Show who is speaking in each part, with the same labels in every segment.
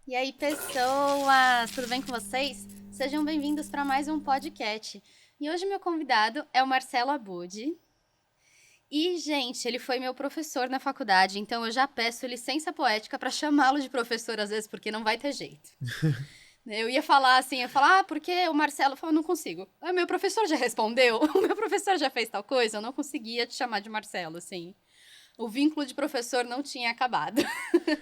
Speaker 1: E aí, pessoas, tudo bem com vocês? Sejam bem-vindos para mais um podcast. E hoje meu convidado é o Marcelo Abud. E, gente, ele foi meu professor na faculdade, então eu já peço licença poética para chamá-lo de professor às vezes, porque não vai ter jeito. Eu ia falar assim, porque o Marcelo falou, não consigo. O meu professor já respondeu, o meu professor já fez tal coisa, eu não conseguia te chamar de Marcelo, assim. O vínculo de professor não tinha acabado.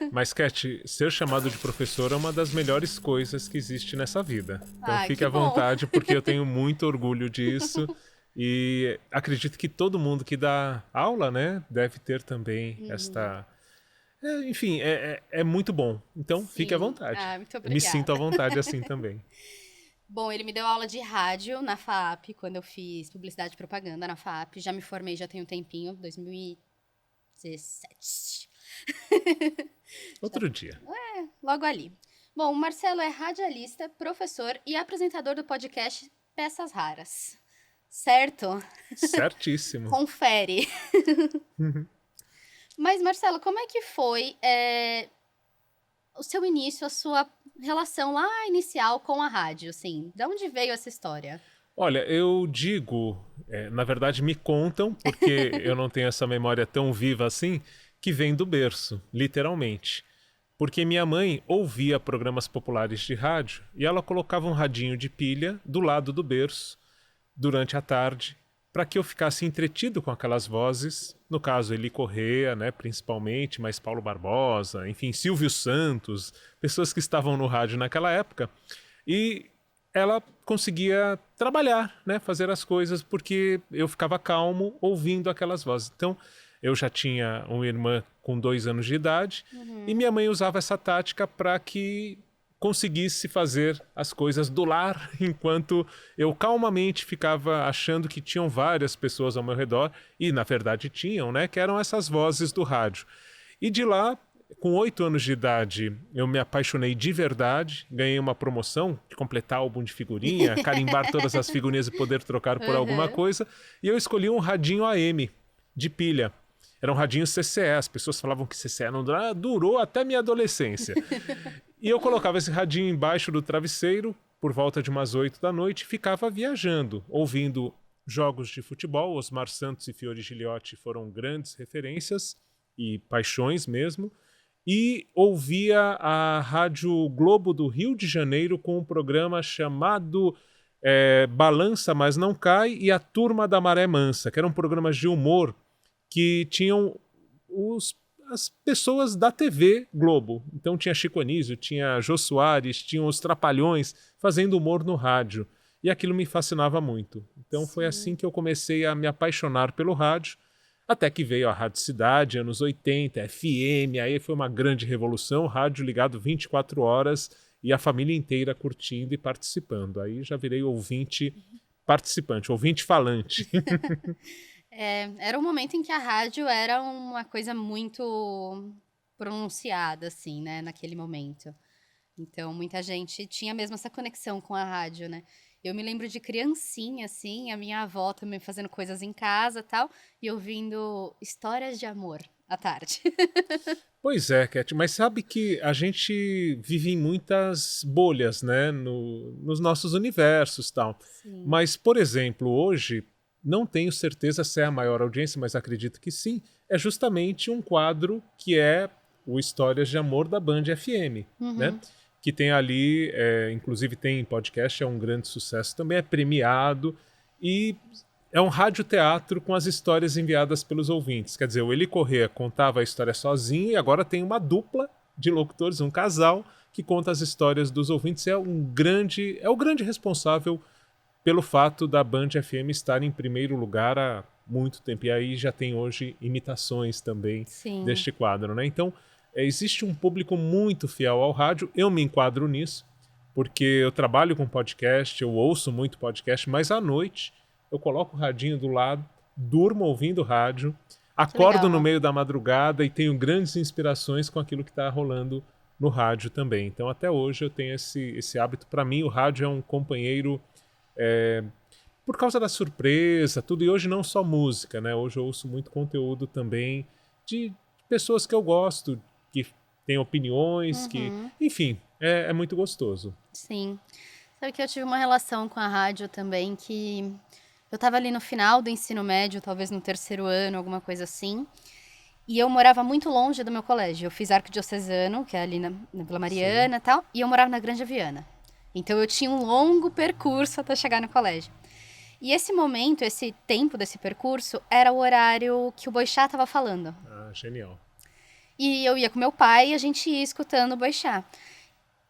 Speaker 2: Mas, Cat, ser chamado de professor é uma das melhores coisas que existe nessa vida. Então
Speaker 1: Ai,
Speaker 2: fique
Speaker 1: que
Speaker 2: à
Speaker 1: bom.
Speaker 2: vontade, porque eu tenho muito orgulho disso. E acredito que todo mundo que dá aula, né, deve ter também esta... enfim, é muito bom. Então fique à
Speaker 1: Sim,
Speaker 2: vontade.
Speaker 1: muito
Speaker 2: Eu me sinto à
Speaker 1: obrigada.
Speaker 2: vontade assim também.
Speaker 1: Bom, ele me deu aula de rádio na FAAP, quando eu fiz publicidade e propaganda na FAAP. Já me formei, já tem um tempinho, 2017.
Speaker 2: Outro dia.
Speaker 1: Logo ali. Bom, o Marcelo é radialista, professor e apresentador do podcast Peças Raras. Certo?
Speaker 2: Certíssimo.
Speaker 1: Confere. Mas, Marcelo, como é que foi o seu início, a sua relação lá inicial com a rádio, assim? De onde veio essa história?
Speaker 2: Olha, eu digo, na verdade me contam, porque eu não tenho essa memória tão viva assim, que vem do berço, literalmente. Porque minha mãe ouvia programas populares de rádio e ela colocava um radinho de pilha do lado do berço durante a tarde para que eu ficasse entretido com aquelas vozes, no caso Eli Corrêa, né, principalmente, mas Paulo Barbosa, enfim, Silvio Santos, pessoas que estavam no rádio naquela época. E ela conseguia trabalhar, né, fazer as coisas, porque eu ficava calmo ouvindo aquelas vozes. Então, eu já tinha uma irmã com 2 anos de idade e minha mãe usava essa tática para que conseguisse fazer as coisas do lar, enquanto eu calmamente ficava achando que tinham várias pessoas ao meu redor, e na verdade tinham, né, que eram essas vozes do rádio. E de lá, com 8 anos de idade, eu me apaixonei de verdade, ganhei uma promoção de completar álbum de figurinha, carimbar todas as figurinhas e poder trocar por alguma
Speaker 1: Uhum.
Speaker 2: coisa, e eu escolhi um radinho AM, de pilha. Era um radinho CCE, as pessoas falavam que CCE não durou até minha adolescência. E eu colocava esse radinho embaixo do travesseiro, por volta de umas 8 da noite, e ficava viajando, ouvindo jogos de futebol. Osmar Santos e Fiore Giliotti foram grandes referências e paixões mesmo. E ouvia a Rádio Globo do Rio de Janeiro com um programa chamado Balança Mas Não Cai e A Turma da Maré Mansa, que eram programas de humor que tinham as pessoas da TV Globo. Então tinha Chico Anísio, tinha Jô Soares, tinham os Trapalhões fazendo humor no rádio. E aquilo me fascinava muito. Então foi assim
Speaker 1: Sim.
Speaker 2: que eu comecei a me apaixonar pelo rádio, até que veio a Rádio Cidade, anos 80, FM, aí foi uma grande revolução, rádio ligado 24 horas e a família inteira curtindo e participando. Aí já virei ouvinte participante, ouvinte falante.
Speaker 1: Era um momento em que a rádio era uma coisa muito pronunciada, assim, né, naquele momento. Então, muita gente tinha mesmo essa conexão com a rádio, né. Eu me lembro de criancinha, assim, a minha avó também fazendo coisas em casa, tal, e ouvindo histórias de amor à tarde.
Speaker 2: Pois é, Cat, mas sabe que a gente vive em muitas bolhas, né, nos nossos universos e tal.
Speaker 1: Sim.
Speaker 2: Mas, por exemplo, hoje, não tenho certeza se é a maior audiência, mas acredito que sim, é justamente um quadro que é o Histórias de Amor da Band FM, né?
Speaker 1: Uhum.
Speaker 2: Que tem ali, inclusive tem podcast, é um grande sucesso, também é premiado e é um radioteatro com as histórias enviadas pelos ouvintes. Quer dizer, o Eli Corrêa contava a história sozinho e agora tem uma dupla de locutores, um casal, que conta as histórias dos ouvintes. É o grande responsável pelo fato da Band FM estar em primeiro lugar há muito tempo. E aí já tem hoje imitações também
Speaker 1: Sim.
Speaker 2: deste quadro, né? Então, existe um público muito fiel ao rádio. Eu me enquadro nisso, porque eu trabalho com podcast, eu ouço muito podcast, mas à noite eu coloco o radinho do lado, durmo ouvindo rádio,
Speaker 1: Que
Speaker 2: acordo no
Speaker 1: legal.
Speaker 2: meio da madrugada e tenho grandes inspirações com aquilo que está rolando no rádio também. Então até hoje eu tenho esse hábito. Para mim o rádio é um companheiro por causa da surpresa, tudo. E hoje não só música, né? Hoje eu ouço muito conteúdo também de pessoas que eu gosto, que têm opiniões, que...
Speaker 1: Uhum.
Speaker 2: Enfim, é muito gostoso.
Speaker 1: Sim. Sabe que eu tive uma relação com a rádio também que eu tava ali no final do ensino médio, talvez no terceiro ano, alguma coisa assim. E eu morava muito longe do meu colégio. Eu fiz arquidiocesano, que é ali na Vila Mariana e tal, e eu morava na Granja Viana. Então eu tinha um longo percurso até chegar no colégio. E esse momento, esse tempo desse percurso, era o horário que o Boixá tava falando.
Speaker 2: Ah, genial.
Speaker 1: E eu ia com meu pai e a gente ia escutando o Boixá.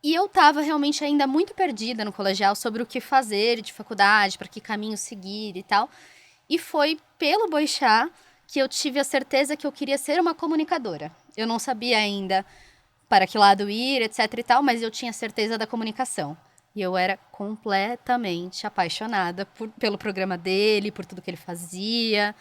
Speaker 1: E eu tava realmente ainda muito perdida no colegial sobre o que fazer de faculdade, para que caminho seguir e tal. E foi pelo Boixá que eu tive a certeza que eu queria ser uma comunicadora. Eu não sabia ainda para que lado ir, etc e tal, mas eu tinha certeza da comunicação. E eu era completamente apaixonada pelo programa dele, por tudo que ele fazia.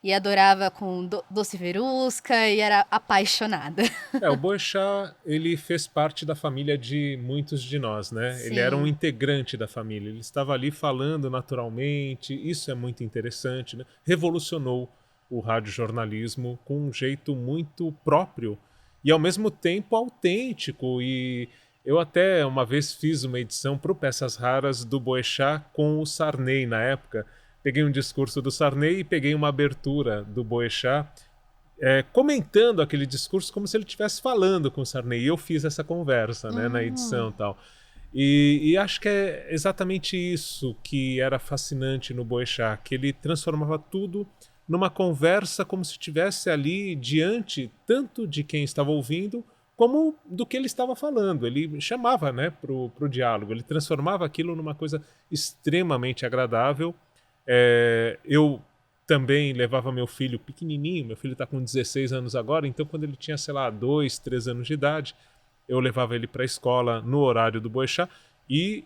Speaker 1: E adorava com Doce Verusca e era apaixonada.
Speaker 2: O Boechat, ele fez parte da família de muitos de nós, né?
Speaker 1: Sim.
Speaker 2: Ele era um integrante da família, ele estava ali falando naturalmente, isso é muito interessante, né? Revolucionou o radiojornalismo com um jeito muito próprio e ao mesmo tempo autêntico. E eu até uma vez fiz uma edição para o Peças Raras do Boechat com o Sarney na época. Peguei um discurso do Sarney e peguei uma abertura do Boechat comentando aquele discurso como se ele estivesse falando com o Sarney. E eu fiz essa conversa, né, na edição e tal. E acho que é exatamente isso que era fascinante no Boechat, que ele transformava tudo numa conversa como se estivesse ali diante tanto de quem estava ouvindo como do que ele estava falando. Ele chamava, né, pro diálogo, ele transformava aquilo numa coisa extremamente agradável. Eu também levava meu filho pequenininho, meu filho está com 16 anos agora, então quando ele tinha, sei lá, 2, 3 anos de idade, eu levava ele para a escola no horário do Boechat e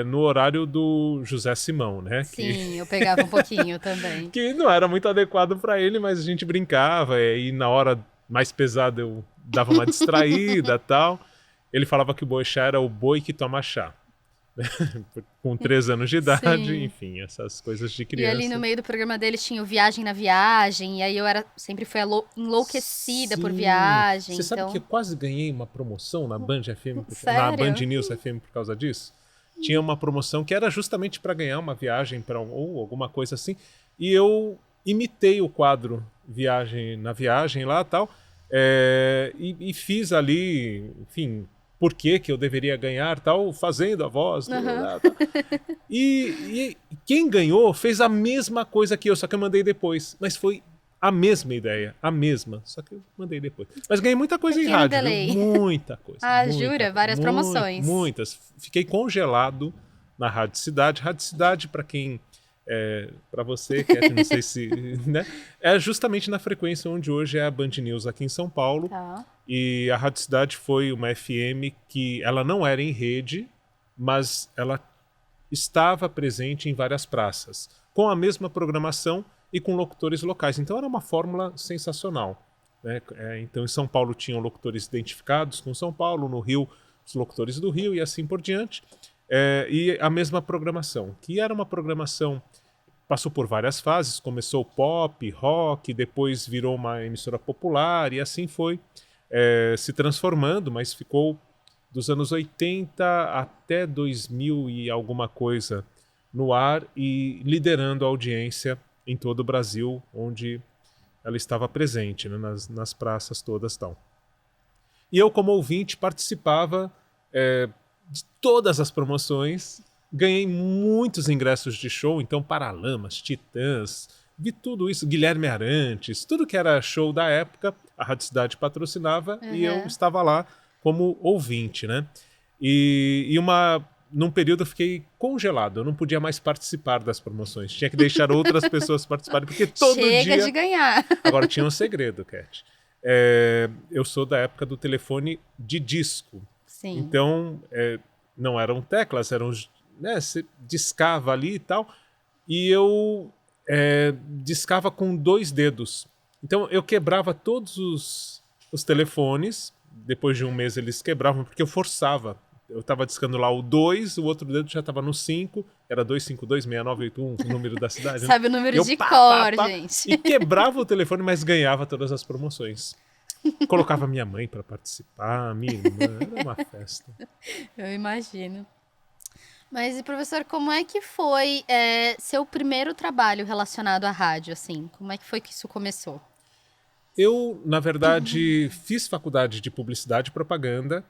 Speaker 2: no horário do José Simão, né?
Speaker 1: Sim, eu pegava um pouquinho também.
Speaker 2: Que não era muito adequado para ele, mas a gente brincava e na hora mais pesada eu dava uma distraída e tal. Ele falava que o Boechat era o boi que toma chá. Com 3 anos de idade,
Speaker 1: Sim.
Speaker 2: enfim, essas coisas de criança.
Speaker 1: E ali no meio do programa deles tinha o Viagem na Viagem, e aí eu sempre fui enlouquecida por viagem.
Speaker 2: Você sabe que eu quase ganhei uma promoção na Band FM,
Speaker 1: Sério?
Speaker 2: na Band News FM por causa disso? Tinha uma promoção que era justamente para ganhar uma viagem ou alguma coisa assim, e eu imitei o quadro Viagem na Viagem lá e tal, e fiz ali, enfim, por que eu deveria ganhar, tal, fazendo a voz. E quem ganhou fez a mesma coisa que eu, só que eu mandei depois. Mas foi a mesma ideia, a mesma, só que eu mandei depois. Mas ganhei muita coisa em rádio, viu? Muita coisa.
Speaker 1: Ah, jura? Várias promoções.
Speaker 2: Muitas. Fiquei congelado na Rádio Cidade. Rádio Cidade, para quem... para você, Cat, não sei se... né? É justamente na frequência onde hoje é a Band News aqui em São Paulo.
Speaker 1: Tá.
Speaker 2: E a Rádio Cidade foi uma FM que ela não era em rede, mas ela estava presente em várias praças, com a mesma programação e com locutores locais. Então era uma fórmula sensacional, né? Então em São Paulo tinham locutores identificados com São Paulo, no Rio os locutores do Rio e assim por diante. E a mesma programação, que era uma programação, passou por várias fases, começou pop, rock, depois virou uma emissora popular e assim foi se transformando, mas ficou dos anos 80 até 2000 e alguma coisa no ar e liderando a audiência em todo o Brasil, onde ela estava presente, né, nas praças todas e tal. E eu, como ouvinte, participava de todas as promoções, ganhei muitos ingressos de show, então Paralamas, Titãs, vi tudo isso, Guilherme Arantes, tudo que era show da época, a Rádio Cidade patrocinava e eu estava lá como ouvinte, né? E num período eu fiquei congelado, eu não podia mais participar das promoções, tinha que deixar outras pessoas participarem, porque todo dia...
Speaker 1: Chega de ganhar.
Speaker 2: Agora tinha um segredo, Cat. Eu sou da época do telefone de disco.
Speaker 1: Sim.
Speaker 2: Então, não eram teclas, eram... né, você discava ali e tal, e eu discava com 2 dedos. Então eu quebrava todos os telefones, depois de um mês eles quebravam, porque eu forçava. Eu estava discando lá o 2, o outro dedo já estava no 5, era 2526981, o número da cidade.
Speaker 1: Sabe o número de cor, gente.
Speaker 2: E quebrava o telefone, mas ganhava todas as promoções. Colocava minha mãe para participar, minha irmã, era uma festa.
Speaker 1: Eu imagino. Mas, e professor, como é que foi seu primeiro trabalho relacionado à rádio, assim? Como é que foi que isso começou?
Speaker 2: Eu, na verdade, fiz faculdade de publicidade e propaganda,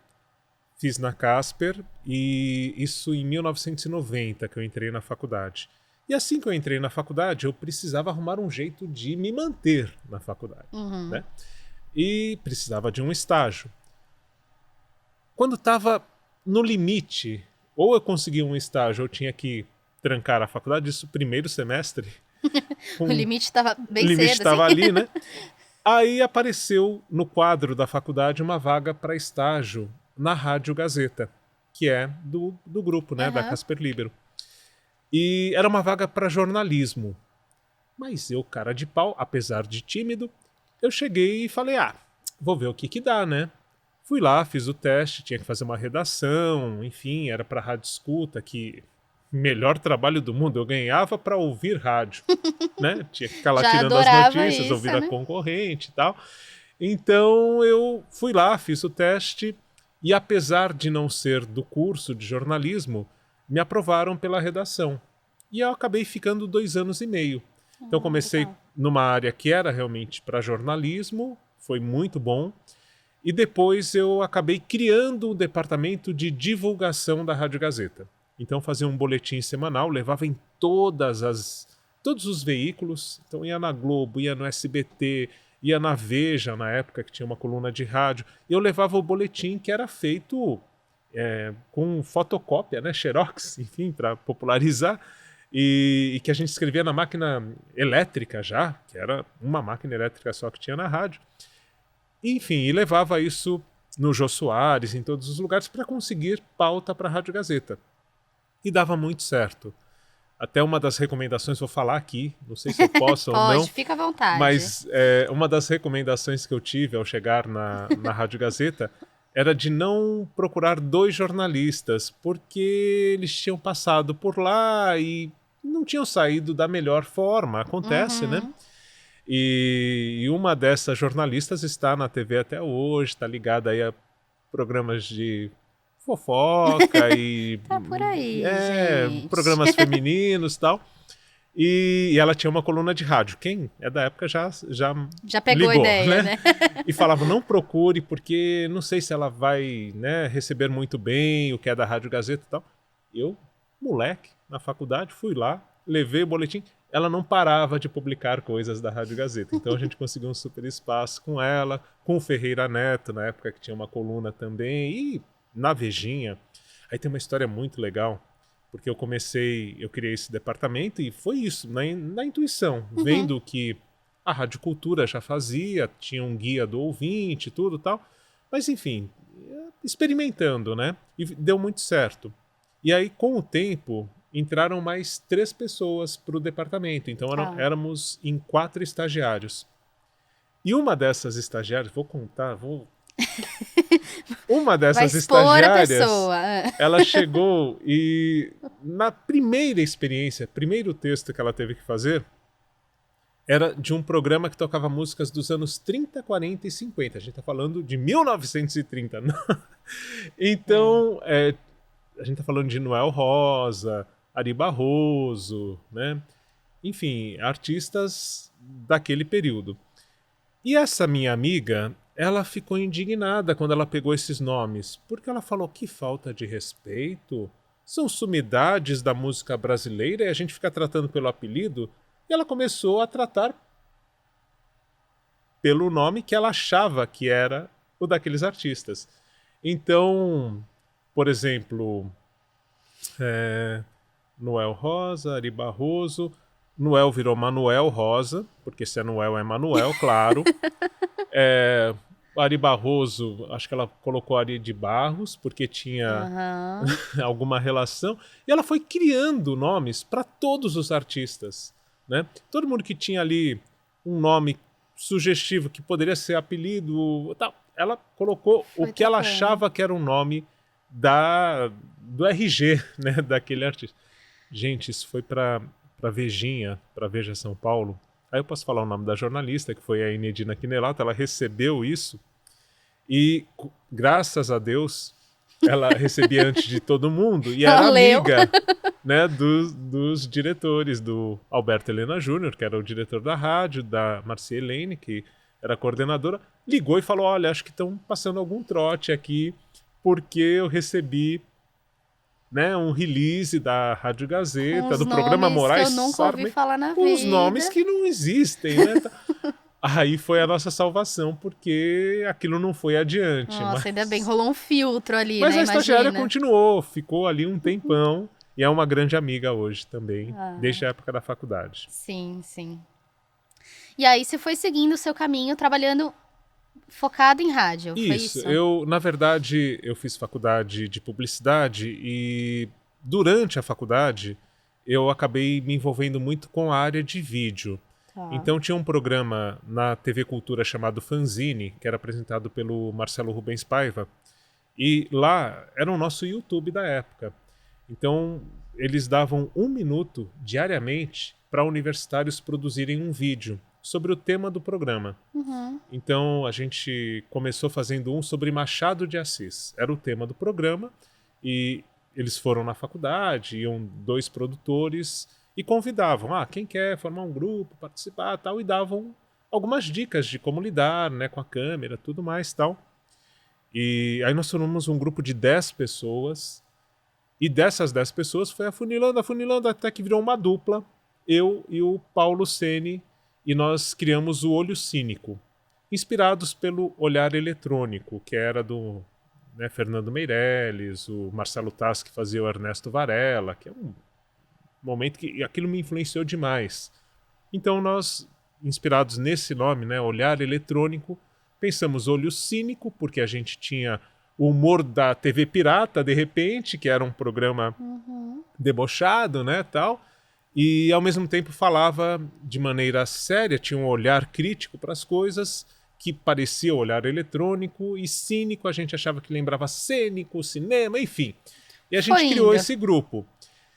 Speaker 2: fiz na Casper, e isso em 1990 que eu entrei na faculdade. E assim que eu entrei na faculdade, eu precisava arrumar um jeito de me manter na faculdade, né? E precisava de um estágio. Quando estava no limite, ou eu conseguia um estágio, ou eu tinha que trancar a faculdade, isso primeiro semestre.
Speaker 1: O limite estava bem
Speaker 2: O limite
Speaker 1: cedo,
Speaker 2: estava
Speaker 1: assim.
Speaker 2: ali, né? Aí apareceu no quadro da faculdade uma vaga para estágio na Rádio Gazeta, que é do grupo, né, da Casper Libero. E era uma vaga para jornalismo. Mas eu, cara de pau, apesar de tímido, eu cheguei e falei, vou ver o que dá, né? Fui lá, fiz o teste, tinha que fazer uma redação, enfim, era para rádio escuta, que melhor trabalho do mundo, eu ganhava para ouvir rádio, né? Tinha que ficar lá
Speaker 1: Já
Speaker 2: tirando as
Speaker 1: adorava
Speaker 2: notícias,
Speaker 1: isso,
Speaker 2: ouvir a
Speaker 1: né?
Speaker 2: concorrente e tal. Então eu fui lá, fiz o teste e apesar de não ser do curso de jornalismo, me aprovaram pela redação. E eu acabei ficando 2 anos e meio. Então comecei
Speaker 1: Legal.
Speaker 2: numa área que era realmente para jornalismo, foi muito bom. E depois eu acabei criando o departamento de divulgação da Rádio Gazeta. Então fazia um boletim semanal, levava em todos os veículos. Então ia na Globo, ia no SBT, ia na Veja, na época que tinha uma coluna de rádio. E eu levava o boletim que era feito com fotocópia, né, Xerox, enfim, para popularizar. E que a gente escrevia na máquina elétrica já, que era uma máquina elétrica só que tinha na rádio. Enfim, e levava isso no Jô Soares, em todos os lugares, para conseguir pauta para a Rádio Gazeta. E dava muito certo. Até uma das recomendações, vou falar aqui, não sei se eu posso ou não,
Speaker 1: Pode, fica à vontade.
Speaker 2: mas uma das recomendações que eu tive ao chegar na Rádio Gazeta era de não procurar 2 jornalistas, porque eles tinham passado por lá e não tinham saído da melhor forma. Acontece, né? E uma dessas jornalistas está na TV até hoje, está ligada aí a programas de fofoca e
Speaker 1: Tá por aí, gente.
Speaker 2: programas femininos e tal. E ela tinha uma coluna de rádio. Quem é da época já
Speaker 1: pegou a
Speaker 2: ligou,
Speaker 1: ideia, né?
Speaker 2: E falava, não procure, porque não sei se ela vai, né, receber muito bem o que é da Rádio Gazeta e tal. Eu, moleque, na faculdade, fui lá, levei o boletim. Ela não parava de publicar coisas da Rádio Gazeta. Então a gente conseguiu um super espaço com ela, com o Ferreira Neto, na época que tinha uma coluna também, e na Vejinha. Aí tem uma história muito legal, porque eu criei esse departamento e foi isso, na intuição, vendo que a Rádio Cultura já fazia, tinha um guia do ouvinte e tudo e tal, mas enfim, experimentando, né? E deu muito certo. E aí, com o tempo, entraram mais 3 pessoas para o departamento, então éramos em 4 estagiários. E uma dessas estagiárias, uma dessas
Speaker 1: Vai expor
Speaker 2: estagiárias,
Speaker 1: a pessoa.
Speaker 2: ela chegou e na primeira experiência, primeiro texto que ela teve que fazer, era de um programa que tocava músicas dos anos 30, 40 e 50. A gente está falando de 1930. Então, a gente está falando de Noel Rosa, Ari Barroso, né? Enfim, artistas daquele período. E essa minha amiga, ela ficou indignada quando ela pegou esses nomes, porque ela falou que falta de respeito, são sumidades da música brasileira e a gente fica tratando pelo apelido. E ela começou a tratar pelo nome que ela achava que era o daqueles artistas. Então, por exemplo, Noel Rosa, Ari Barroso, Noel virou Manuel Rosa, porque se é Noel é Manuel, claro. Ari Barroso, acho que ela colocou Ari de Barros, porque tinha alguma relação. E ela foi criando nomes para todos os artistas, né? Todo mundo que tinha ali um nome sugestivo, que poderia ser apelido, tal, ela colocou o que ela achava que era um nome do RG, né, daquele artista. Gente, isso foi para Vejinha, para Veja São Paulo, Aí eu posso falar o nome da jornalista, que foi a Inedina Quinelato, ela recebeu isso e, graças a Deus, ela recebia antes de todo mundo e era
Speaker 1: Ela leu.
Speaker 2: amiga, né, dos diretores, do Alberto Helena Júnior, que era o diretor da rádio, da Marcia Helene, que era a coordenadora, ligou e falou, olha, acho que estão passando algum trote aqui, porque eu recebi, né, um release da Rádio Gazeta, do programa Moraes
Speaker 1: que eu nunca ouvi
Speaker 2: Sarmento,
Speaker 1: falar na
Speaker 2: com
Speaker 1: vida.
Speaker 2: os nomes que não existem, né? Aí foi a nossa salvação, porque aquilo não foi adiante.
Speaker 1: Nossa, ainda bem, rolou um filtro ali,
Speaker 2: Mas
Speaker 1: né?
Speaker 2: a estagiária
Speaker 1: Imagina.
Speaker 2: continuou, ficou ali um tempão, e é uma grande amiga hoje também, desde a época da faculdade.
Speaker 1: Sim, sim. E aí você foi seguindo o seu caminho, trabalhando focado em rádio, foi isso?
Speaker 2: Eu, na verdade, eu fiz faculdade de publicidade e durante a faculdade eu acabei me envolvendo muito com a área de vídeo.
Speaker 1: Tá.
Speaker 2: Então tinha um programa na TV Cultura chamado Fanzine, que era apresentado pelo Marcelo Rubens Paiva, e lá era o nosso YouTube da época. Então eles davam 1 minuto diariamente para universitários produzirem um vídeo sobre o tema do programa. Então a gente começou fazendo um sobre Machado de Assis. Era o tema do programa e eles foram na faculdade, iam 2 produtores e convidavam, quem quer formar um grupo, participar, tal, e davam algumas dicas de como lidar, né, com a câmera, tudo mais, tal. E aí nós formamos um grupo de 10 pessoas e dessas 10 pessoas foi afunilando até que virou uma dupla, eu e o Paulo Ceni, e nós criamos o Olho Cínico, inspirados pelo Olhar Eletrônico, que era do, né, Fernando Meirelles, o Marcelo Taz, que fazia o Ernesto Varela, que é um momento que aquilo me influenciou demais. Então nós, inspirados nesse nome, né, Olhar Eletrônico, pensamos Olho Cínico, porque a gente tinha o humor da TV Pirata, de repente, que era um programa debochado, né, tal, e ao mesmo tempo falava de maneira séria, tinha um olhar crítico para as coisas, que parecia olhar eletrônico, e cínico a gente achava que lembrava cênico, cinema, enfim. E a gente criou esse grupo.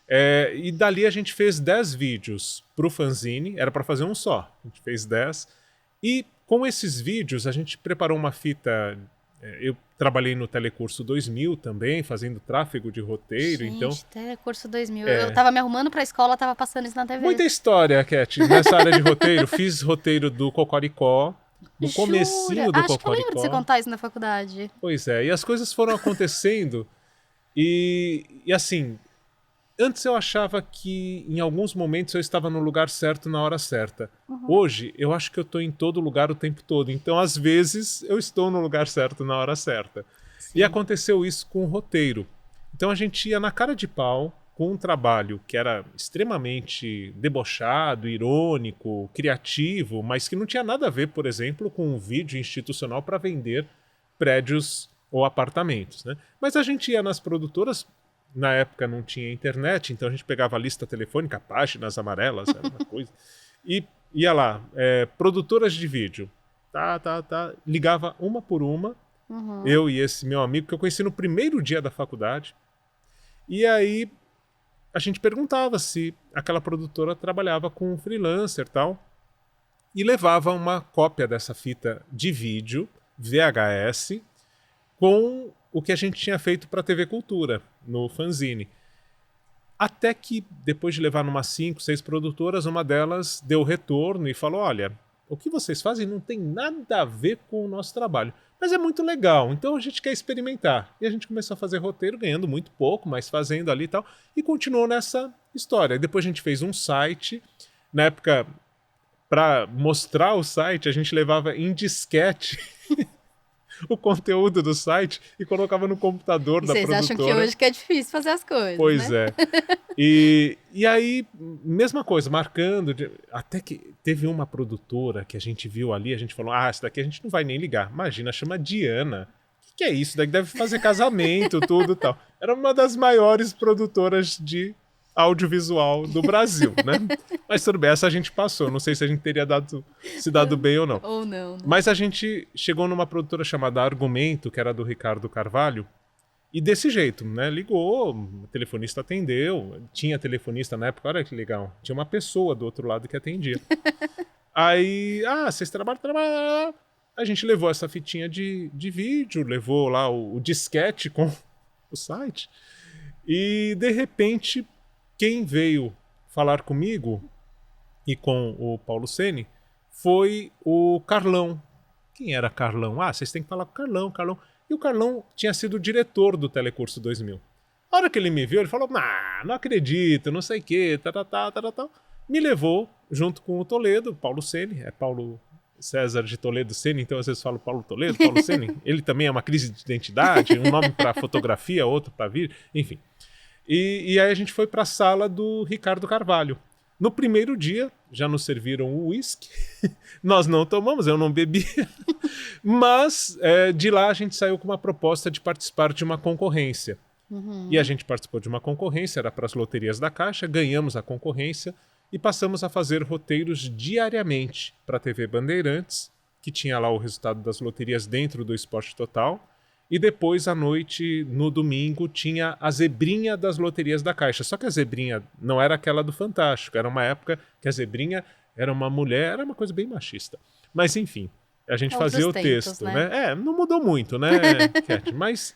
Speaker 2: E dali a gente fez 10 vídeos pro fanzine, era para fazer um só, a gente fez 10, e com esses vídeos a gente preparou uma fita. Eu trabalhei no Telecurso 2000 também, fazendo tráfego de roteiro.
Speaker 1: Gente,
Speaker 2: então
Speaker 1: Telecurso 2000. Eu tava me arrumando pra escola, tava passando isso na TV.
Speaker 2: Muita história, Cat, nessa área de roteiro. Fiz roteiro do Cocoricó, no
Speaker 1: Jura?
Speaker 2: comecinho do
Speaker 1: Acho
Speaker 2: Cocoricó.
Speaker 1: que eu lembro de você contar isso na faculdade.
Speaker 2: Pois é, e as coisas foram acontecendo e assim, antes eu achava que em alguns momentos eu estava no lugar certo na hora certa. Hoje eu acho que eu estou em todo lugar o tempo todo, então às vezes eu estou no lugar certo na hora certa.
Speaker 1: Sim.
Speaker 2: E aconteceu isso com o roteiro. Então a gente ia na cara de pau com um trabalho que era extremamente debochado, irônico, criativo, mas que não tinha nada a ver, por exemplo, com um vídeo institucional para vender prédios ou apartamentos, né? Mas a gente ia nas produtoras. Na época não tinha internet, então a gente pegava a lista telefônica, páginas amarelas, era uma coisa, e ia lá, produtoras de vídeo, ligava uma por uma, eu e esse meu amigo, que eu conheci no primeiro dia da faculdade, e aí a gente perguntava se aquela produtora trabalhava com um freelancer e tal, e levava uma cópia dessa fita de vídeo, VHS, com o que a gente tinha feito para a TV Cultura, no fanzine. Até que, depois de levar umas 5, 6 produtoras, uma delas deu retorno e falou, olha, o que vocês fazem não tem nada a ver com o nosso trabalho, mas é muito legal, então a gente quer experimentar. E a gente começou a fazer roteiro, ganhando muito pouco, mas fazendo ali e tal, e continuou nessa história. Depois a gente fez um site, na época, para mostrar o site, a gente levava em disquete o conteúdo do site e colocava no computador da produtora.
Speaker 1: Vocês acham que hoje que é difícil fazer as coisas,
Speaker 2: Pois
Speaker 1: né?
Speaker 2: é. E aí, mesma coisa, marcando. Até que teve uma produtora que a gente viu ali, a gente falou, essa daqui a gente não vai nem ligar. Imagina, chama Diana. O que é isso? Daqui deve fazer casamento, tudo e tal. Era uma das maiores produtoras de audiovisual do Brasil, né? Mas tudo bem, essa a gente passou. Não sei se a gente teria se dado bem ou não.
Speaker 1: Ou não.
Speaker 2: Mas a gente chegou numa produtora chamada Argumento, que era do Ricardo Carvalho, e desse jeito, né? Ligou, o telefonista atendeu, tinha telefonista na época, olha que legal, tinha uma pessoa do outro lado que atendia. Aí, vocês trabalham. A gente levou essa fitinha de vídeo, levou lá o disquete com o site. E, de repente, quem veio falar comigo e com o Paulo Ceni foi o Carlão. Quem era Carlão? Vocês têm que falar com o Carlão. E o Carlão tinha sido diretor do Telecurso 2000. A hora que ele me viu, ele falou, não acredito, não sei o quê, tal. Me levou junto com o Toledo, Paulo Ceni, é Paulo César de Toledo Ceni, então às vezes falo Paulo Toledo, Paulo Ceni. Ele também é uma crise de identidade, um nome para fotografia, outro para vídeo, enfim. E aí a gente foi para a sala do Ricardo Carvalho. No primeiro dia, já nos serviram o uísque. Nós não tomamos, eu não bebi. Mas de lá a gente saiu com uma proposta de participar de uma concorrência. E a gente participou de uma concorrência, era para as loterias da Caixa, ganhamos a concorrência e passamos a fazer roteiros diariamente para a TV Bandeirantes, que tinha lá o resultado das loterias dentro do Esporte Total. E depois, à noite, no domingo, tinha a zebrinha das loterias da Caixa. Só que a zebrinha não era aquela do Fantástico. Era uma época que a zebrinha era uma mulher, era uma coisa bem machista. Mas, enfim, a gente fazia o texto, né? Não mudou muito, né, Cat? Mas,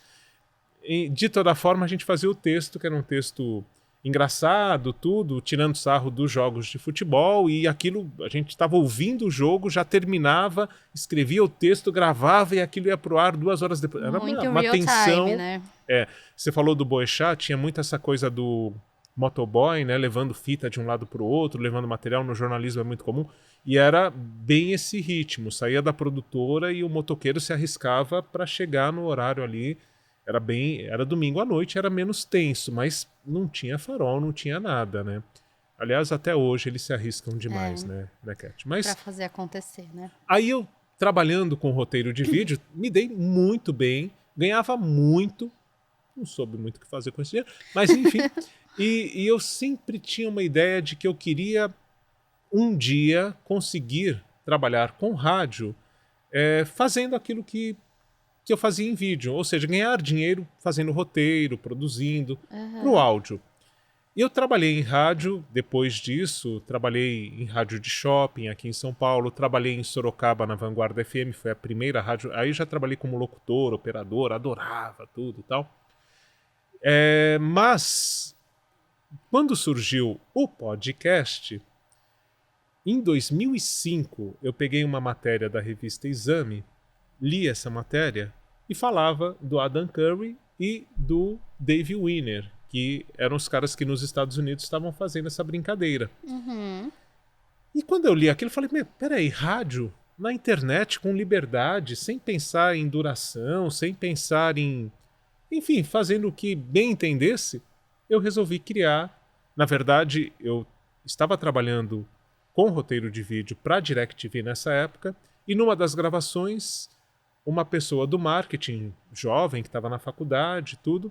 Speaker 2: de toda forma, a gente fazia o texto, que era um texto engraçado, tudo, tirando sarro dos jogos de futebol, e aquilo, a gente estava ouvindo o jogo, já terminava, escrevia o texto, gravava e aquilo ia pro ar 2 horas depois. Era uma tensão.
Speaker 1: Time, né?
Speaker 2: Você falou do Boechat, tinha muito essa coisa do motoboy, né, levando fita de um lado pro outro, levando material, no jornalismo é muito comum, e era bem esse ritmo, saía da produtora e o motoqueiro se arriscava para chegar no horário ali. Era domingo à noite, era menos tenso, mas não tinha farol, não tinha nada, né? Aliás, até hoje eles se arriscam demais, né, Cat? Mas
Speaker 1: pra fazer acontecer, né?
Speaker 2: Aí eu, trabalhando com roteiro de vídeo, me dei muito bem, ganhava muito, não soube muito o que fazer com esse dinheiro, mas enfim. e eu sempre tinha uma ideia de que eu queria um dia conseguir trabalhar com rádio fazendo aquilo que eu fazia em vídeo, ou seja, ganhar dinheiro fazendo roteiro, produzindo, pro áudio. E eu trabalhei em rádio, depois disso, trabalhei em rádio de shopping aqui em São Paulo, trabalhei em Sorocaba na Vanguarda FM, foi a primeira rádio, aí já trabalhei como locutor, operador, adorava tudo e tal. Mas, quando surgiu o podcast, em 2005, eu peguei uma matéria da revista Exame, li essa matéria e falava do Adam Curry e do Dave Winner, que eram os caras que nos Estados Unidos estavam fazendo essa brincadeira. E quando eu li aquilo, eu falei, peraí, rádio na internet com liberdade, sem pensar em duração, sem pensar em... Enfim, fazendo o que bem entendesse, eu resolvi criar. Na verdade, eu estava trabalhando com roteiro de vídeo para a DirecTV nessa época, e numa das gravações, uma pessoa do marketing, jovem, que estava na faculdade, tudo,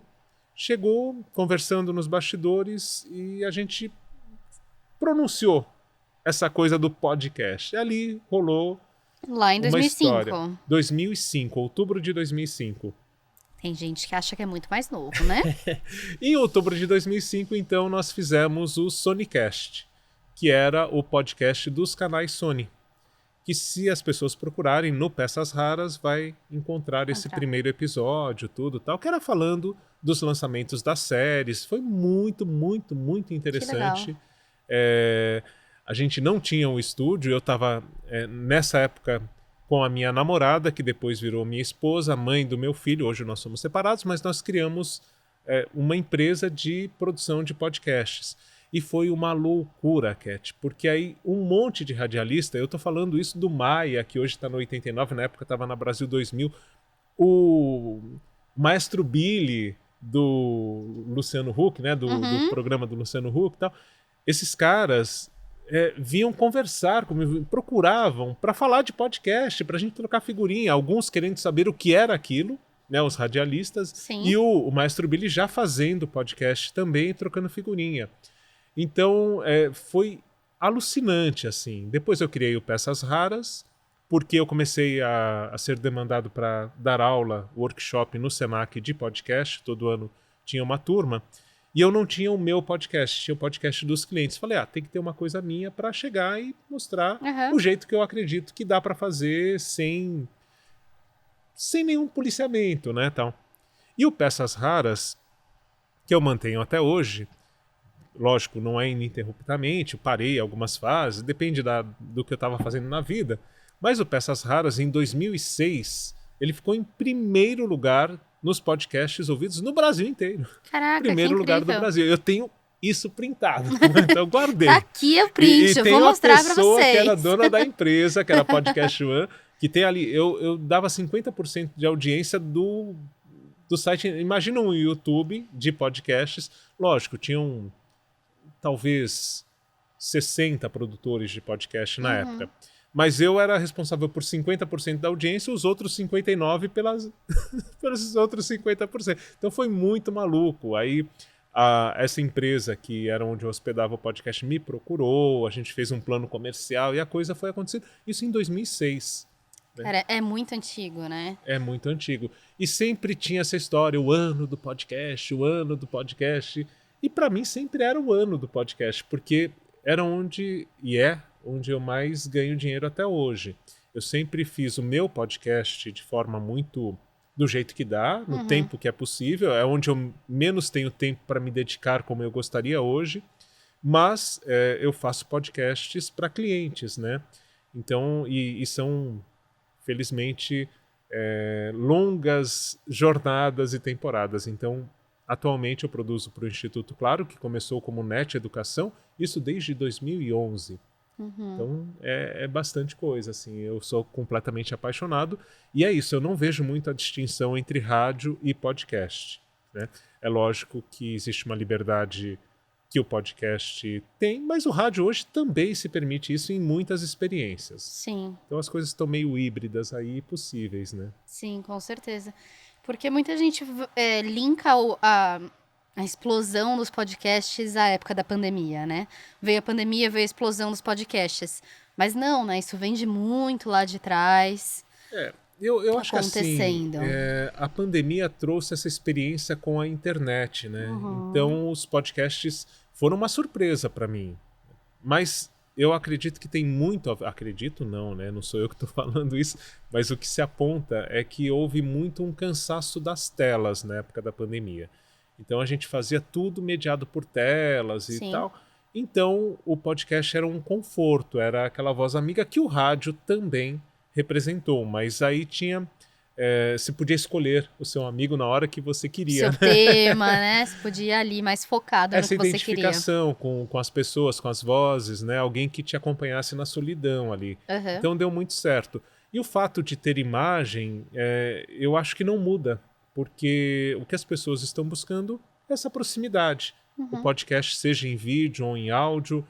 Speaker 2: chegou conversando nos bastidores e a gente pronunciou essa coisa do podcast. E ali rolou
Speaker 1: lá em 2005.
Speaker 2: Uma história. 2005, outubro de 2005.
Speaker 1: Tem gente que acha que é muito mais novo, né?
Speaker 2: Em outubro de 2005, então, nós fizemos o Sonicast, que era o podcast dos canais Sony. Que se as pessoas procurarem no Peças Raras, vai encontrar esse primeiro episódio, tudo tal, que era falando dos lançamentos das séries. Foi muito, muito, muito interessante. A gente não tinha um estúdio, eu estava nessa época com a minha namorada, que depois virou minha esposa, mãe do meu filho, hoje nós somos separados, mas nós criamos uma empresa de produção de podcasts. E foi uma loucura, Cat, porque aí um monte de radialista, eu tô falando isso do Maia, que hoje tá no 89, na época tava na Brasil 2000, o Maestro Billy do Luciano Huck, né, do programa do Luciano Huck e tal, esses caras vinham conversar comigo, procuravam para falar de podcast, pra gente trocar figurinha, alguns querendo saber o que era aquilo, né, os radialistas,
Speaker 1: Sim.
Speaker 2: E o Maestro Billy já fazendo podcast também, trocando figurinha. Então, foi alucinante, assim. Depois eu criei o Peças Raras, porque eu comecei a ser demandado para dar aula, workshop no Senac de podcast. Todo ano tinha uma turma. E eu não tinha o meu podcast, tinha o podcast dos clientes. Falei, tem que ter uma coisa minha para chegar e mostrar o jeito que eu acredito que dá para fazer sem nenhum policiamento, né, tal. E o Peças Raras, que eu mantenho até hoje, lógico, não é ininterruptamente, eu parei algumas fases, depende do que eu estava fazendo na vida, mas o Peças Raras, em 2006, ele ficou em primeiro lugar nos podcasts ouvidos no Brasil inteiro.
Speaker 1: Caraca,
Speaker 2: Primeiro
Speaker 1: que
Speaker 2: lugar do
Speaker 1: incrível.
Speaker 2: Brasil. Eu tenho isso printado, então eu guardei.
Speaker 1: Tá aqui o print, eu
Speaker 2: tem
Speaker 1: vou
Speaker 2: uma
Speaker 1: mostrar pra
Speaker 2: pessoa
Speaker 1: vocês.
Speaker 2: que era dona da empresa, que era Podcast One, que tem ali, eu dava 50% de audiência do site. Imagina um YouTube de podcasts, lógico, tinham talvez 60 produtores de podcast na época. Mas eu era responsável por 50% da audiência e os outros 59% pelos outros 50%. Então foi muito maluco. Aí essa empresa que era onde eu hospedava o podcast me procurou, a gente fez um plano comercial e a coisa foi acontecendo. Isso em 2006.
Speaker 1: Cara, é muito antigo, né?
Speaker 2: É muito antigo. E sempre tinha essa história, o ano do podcast, o ano do podcast. E para mim sempre era o ano do podcast, porque era onde eu mais ganho dinheiro até hoje. Eu sempre fiz o meu podcast de forma muito do jeito que dá, no tempo que é possível, é onde eu menos tenho tempo para me dedicar como eu gostaria hoje, mas eu faço podcasts para clientes, né? Então, e são, felizmente, longas jornadas e temporadas. Então, atualmente eu produzo para o Instituto Claro, que começou como NET Educação, isso desde 2011. Então é bastante coisa, assim, eu sou completamente apaixonado e é isso, eu não vejo muito a distinção entre rádio e podcast, né? É lógico que existe uma liberdade que o podcast tem, mas o rádio hoje também se permite isso em muitas experiências.
Speaker 1: Sim.
Speaker 2: Então as coisas estão meio híbridas aí, possíveis, né?
Speaker 1: Sim, com certeza. Porque muita gente linka a explosão dos podcasts à época da pandemia, né? Veio a pandemia, veio a explosão dos podcasts. Mas não, né? Isso vem de muito lá de trás.
Speaker 2: Eu acho que
Speaker 1: Acontecendo.
Speaker 2: a pandemia trouxe essa experiência com a internet, né? Então os podcasts foram uma surpresa para mim. Mas eu acredito que tem muito... Acredito não, né? Não sou eu que estou falando isso, mas o que se aponta é que houve muito um cansaço das telas na época da pandemia. Então a gente fazia tudo mediado por telas e tal. Então o podcast era um conforto, era aquela voz amiga que o rádio também representou, mas aí tinha... você podia escolher o seu amigo na hora que você queria.
Speaker 1: Seu tema, né? Você podia ir ali mais focado no que você queria.
Speaker 2: Essa identificação com as pessoas, com as vozes, né? Alguém que te acompanhasse na solidão ali. Então deu muito certo. E o fato de ter imagem, eu acho que não muda, porque o que as pessoas estão buscando é essa proximidade. O podcast, seja em vídeo ou em áudio.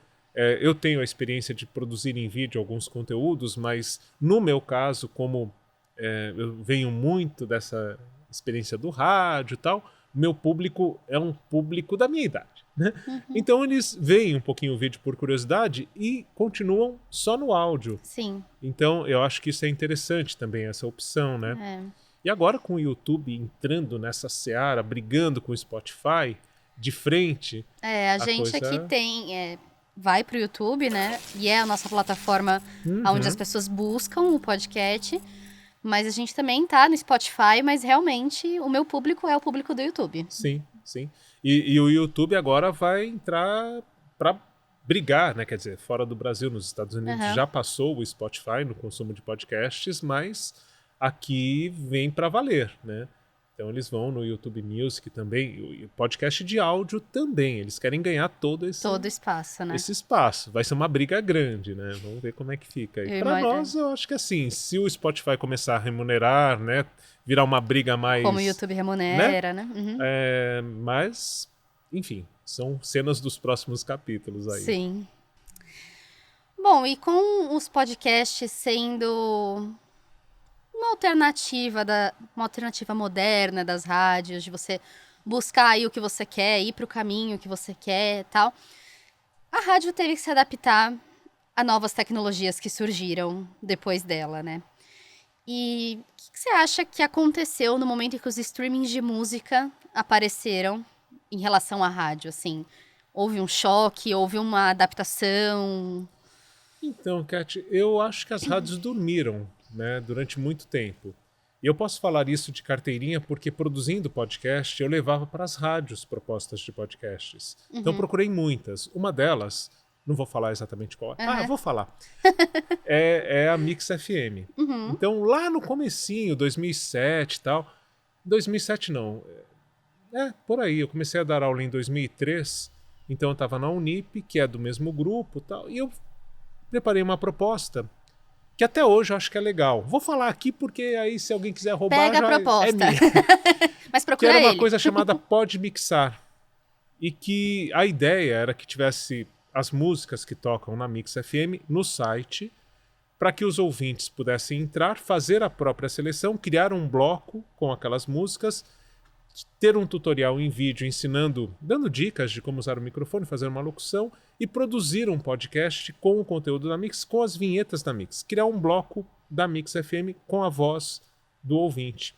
Speaker 2: Eu tenho a experiência de produzir em vídeo alguns conteúdos, mas no meu caso, como eu venho muito dessa experiência do rádio e tal, meu público é um público da minha idade, né? Então eles veem um pouquinho o vídeo por curiosidade e continuam só no áudio.
Speaker 1: Sim.
Speaker 2: Então eu acho que isso é interessante também, essa opção, né? E agora com o YouTube entrando nessa seara, brigando com o Spotify de frente...
Speaker 1: A gente
Speaker 2: coisa...
Speaker 1: aqui tem... vai pro YouTube, né? E é a nossa plataforma onde as pessoas buscam o podcast. Mas a gente também tá no Spotify, mas realmente o meu público é o público do YouTube.
Speaker 2: Sim, sim. E o YouTube agora vai entrar para brigar, né? Quer dizer, fora do Brasil, nos Estados Unidos já passou o Spotify no consumo de podcasts, mas aqui vem para valer, né? Então eles vão no YouTube Music também, o podcast de áudio também, eles querem ganhar todo
Speaker 1: espaço, né?
Speaker 2: Esse espaço. Vai ser uma briga grande, né? Vamos ver como é que fica. E para nós, eu acho que assim, se o Spotify começar a remunerar, né? Virar uma briga mais...
Speaker 1: Como o YouTube remunera, né?
Speaker 2: Mas, enfim, são cenas dos próximos capítulos aí.
Speaker 1: Sim. Bom, e com os podcasts sendo... uma alternativa moderna das rádios, de você buscar aí o que você quer, ir pro caminho que você quer e tal. A rádio teve que se adaptar a novas tecnologias que surgiram depois dela, né? E o que você acha que aconteceu no momento em que os streamings de música apareceram em relação à rádio, assim? Houve um choque, houve uma adaptação?
Speaker 2: Então, Kat, eu acho que as rádios dormiram, né, durante muito tempo. E eu posso falar isso de carteirinha porque produzindo podcast eu levava para as rádios propostas de podcasts. Então procurei muitas. Uma delas, não vou falar exatamente qual é. Ah, eu vou falar. É a Mix FM. Então lá no comecinho, 2007 e tal. 2007 não. Por aí. Eu comecei a dar aula em 2003. Então eu estava na Unip, que é do mesmo grupo e tal. E eu preparei uma proposta que até hoje eu acho que é legal. Vou falar aqui porque aí se alguém quiser roubar
Speaker 1: Pega a
Speaker 2: já
Speaker 1: proposta.
Speaker 2: é minha.
Speaker 1: Mas
Speaker 2: Que
Speaker 1: procura
Speaker 2: era uma
Speaker 1: ele.
Speaker 2: coisa chamada Pod Mixar. E que a ideia era que tivesse as músicas que tocam na Mix FM no site, para que os ouvintes pudessem entrar, fazer a própria seleção, criar um bloco com aquelas músicas, ter um tutorial em vídeo ensinando, dando dicas de como usar o microfone, fazer uma locução e produzir um podcast com o conteúdo da Mix, com as vinhetas da Mix. Criar um bloco da Mix FM com a voz do ouvinte.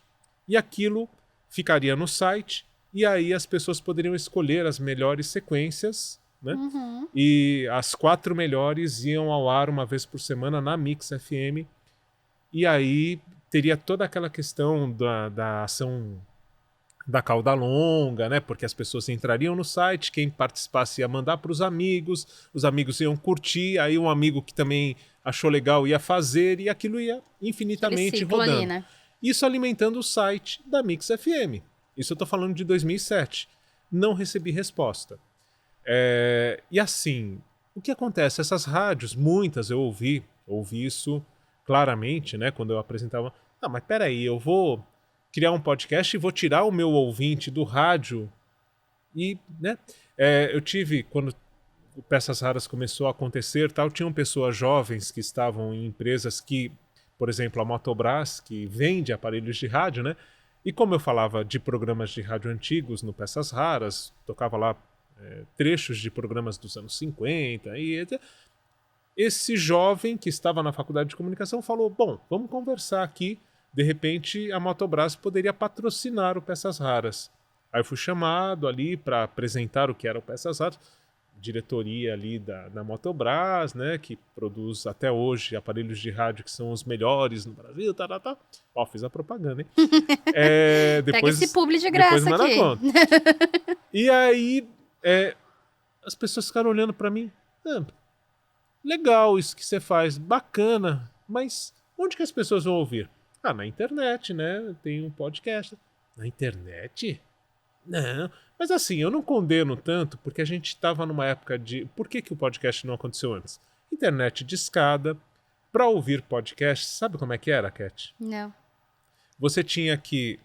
Speaker 2: E aquilo ficaria no site e aí as pessoas poderiam escolher as melhores sequências, né? E as 4 melhores iam ao ar uma vez por semana na Mix FM. E aí teria toda aquela questão da ação da cauda longa, né? Porque as pessoas entrariam no site, quem participasse ia mandar para os amigos iam curtir, aí um amigo que também achou legal ia fazer e aquilo ia infinitamente rodando.
Speaker 1: Ali, né?
Speaker 2: Isso alimentando o site da Mix FM. Isso eu estou falando de 2007. Não recebi resposta. E assim, o que acontece? Essas rádios, muitas eu ouvi isso claramente, né? Quando eu apresentava. Mas peraí, eu vou criar um podcast e vou tirar o meu ouvinte do rádio. E, né? Eu tive, quando o Peças Raras começou a acontecer, tal, tinham pessoas jovens que estavam em empresas que, por exemplo, a Motobras, que vende aparelhos de rádio, né? E como eu falava de programas de rádio antigos no Peças Raras, tocava lá trechos de programas dos anos 50, e esse jovem que estava na faculdade de comunicação falou, bom, vamos conversar aqui, de repente a Motobras poderia patrocinar o Peças Raras. Aí eu fui chamado ali para apresentar o que era o Peças Raras, diretoria ali da Motobras, né, que produz até hoje aparelhos de rádio que são os melhores no Brasil, tá. Ó, fiz a propaganda, hein? Depois,
Speaker 1: pega esse publi de graça
Speaker 2: depois
Speaker 1: aqui.
Speaker 2: Conta. E aí as pessoas ficaram olhando para mim, legal isso que você faz, bacana, mas onde que as pessoas vão ouvir? Na internet, né? Tem um podcast. Na internet? Não, mas assim, eu não condeno tanto porque a gente estava numa época de... Por que o podcast não aconteceu antes? Internet discada. Para ouvir podcast, sabe como é que era, Cat?
Speaker 1: Não.
Speaker 2: Você tinha que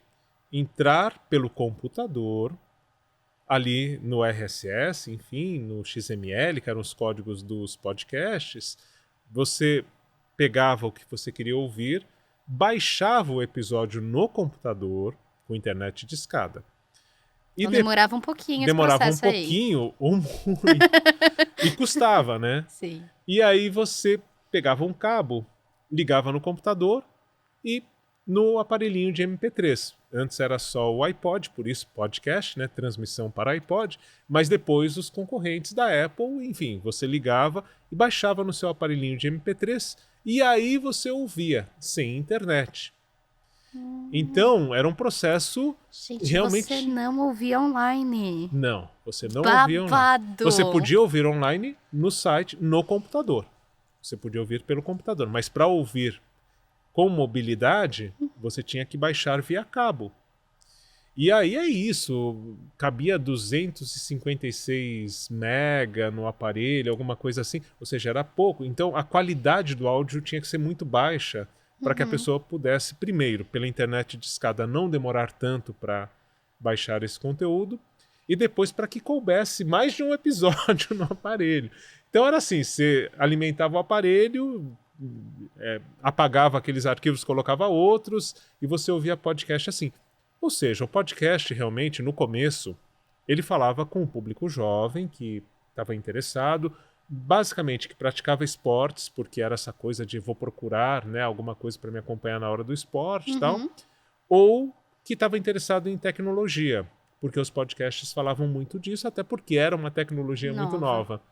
Speaker 2: entrar pelo computador, ali no RSS, enfim, no XML, que eram os códigos dos podcasts. Você pegava o que você queria ouvir, baixava o episódio no computador, com internet discada.
Speaker 1: Então demorava um pouquinho esse processo aí.
Speaker 2: Demorava um pouquinho, ou muito. E custava, né?
Speaker 1: Sim.
Speaker 2: E aí você pegava um cabo, ligava no computador e no aparelhinho de MP3. Antes era só o iPod, por isso podcast, né? Transmissão para iPod. Mas depois os concorrentes da Apple, enfim, você ligava e baixava no seu aparelhinho de MP3 e aí você ouvia, sem internet. Então, era um processo realmente...
Speaker 1: Você não ouvia online.
Speaker 2: Não, você não ouvia online. Você podia ouvir online no site, no computador. Você podia ouvir pelo computador, mas para ouvir com mobilidade, você tinha que baixar via cabo. E aí é isso, cabia 256 mega no aparelho, alguma coisa assim, ou seja, era pouco. Então a qualidade do áudio tinha que ser muito baixa para que a pessoa pudesse, primeiro, pela internet discada, não demorar tanto para baixar esse conteúdo, e depois para que coubesse mais de um episódio no aparelho. Então era assim, você alimentava o aparelho, apagava aqueles arquivos, colocava outros, e você ouvia podcast assim. Ou seja, o podcast realmente, no começo, ele falava com o público jovem que estava interessado, basicamente que praticava esportes, porque era essa coisa de vou procurar, né, alguma coisa para me acompanhar na hora do esporte e tal, ou que estava interessado em tecnologia, porque os podcasts falavam muito disso, até porque era uma tecnologia muito nova.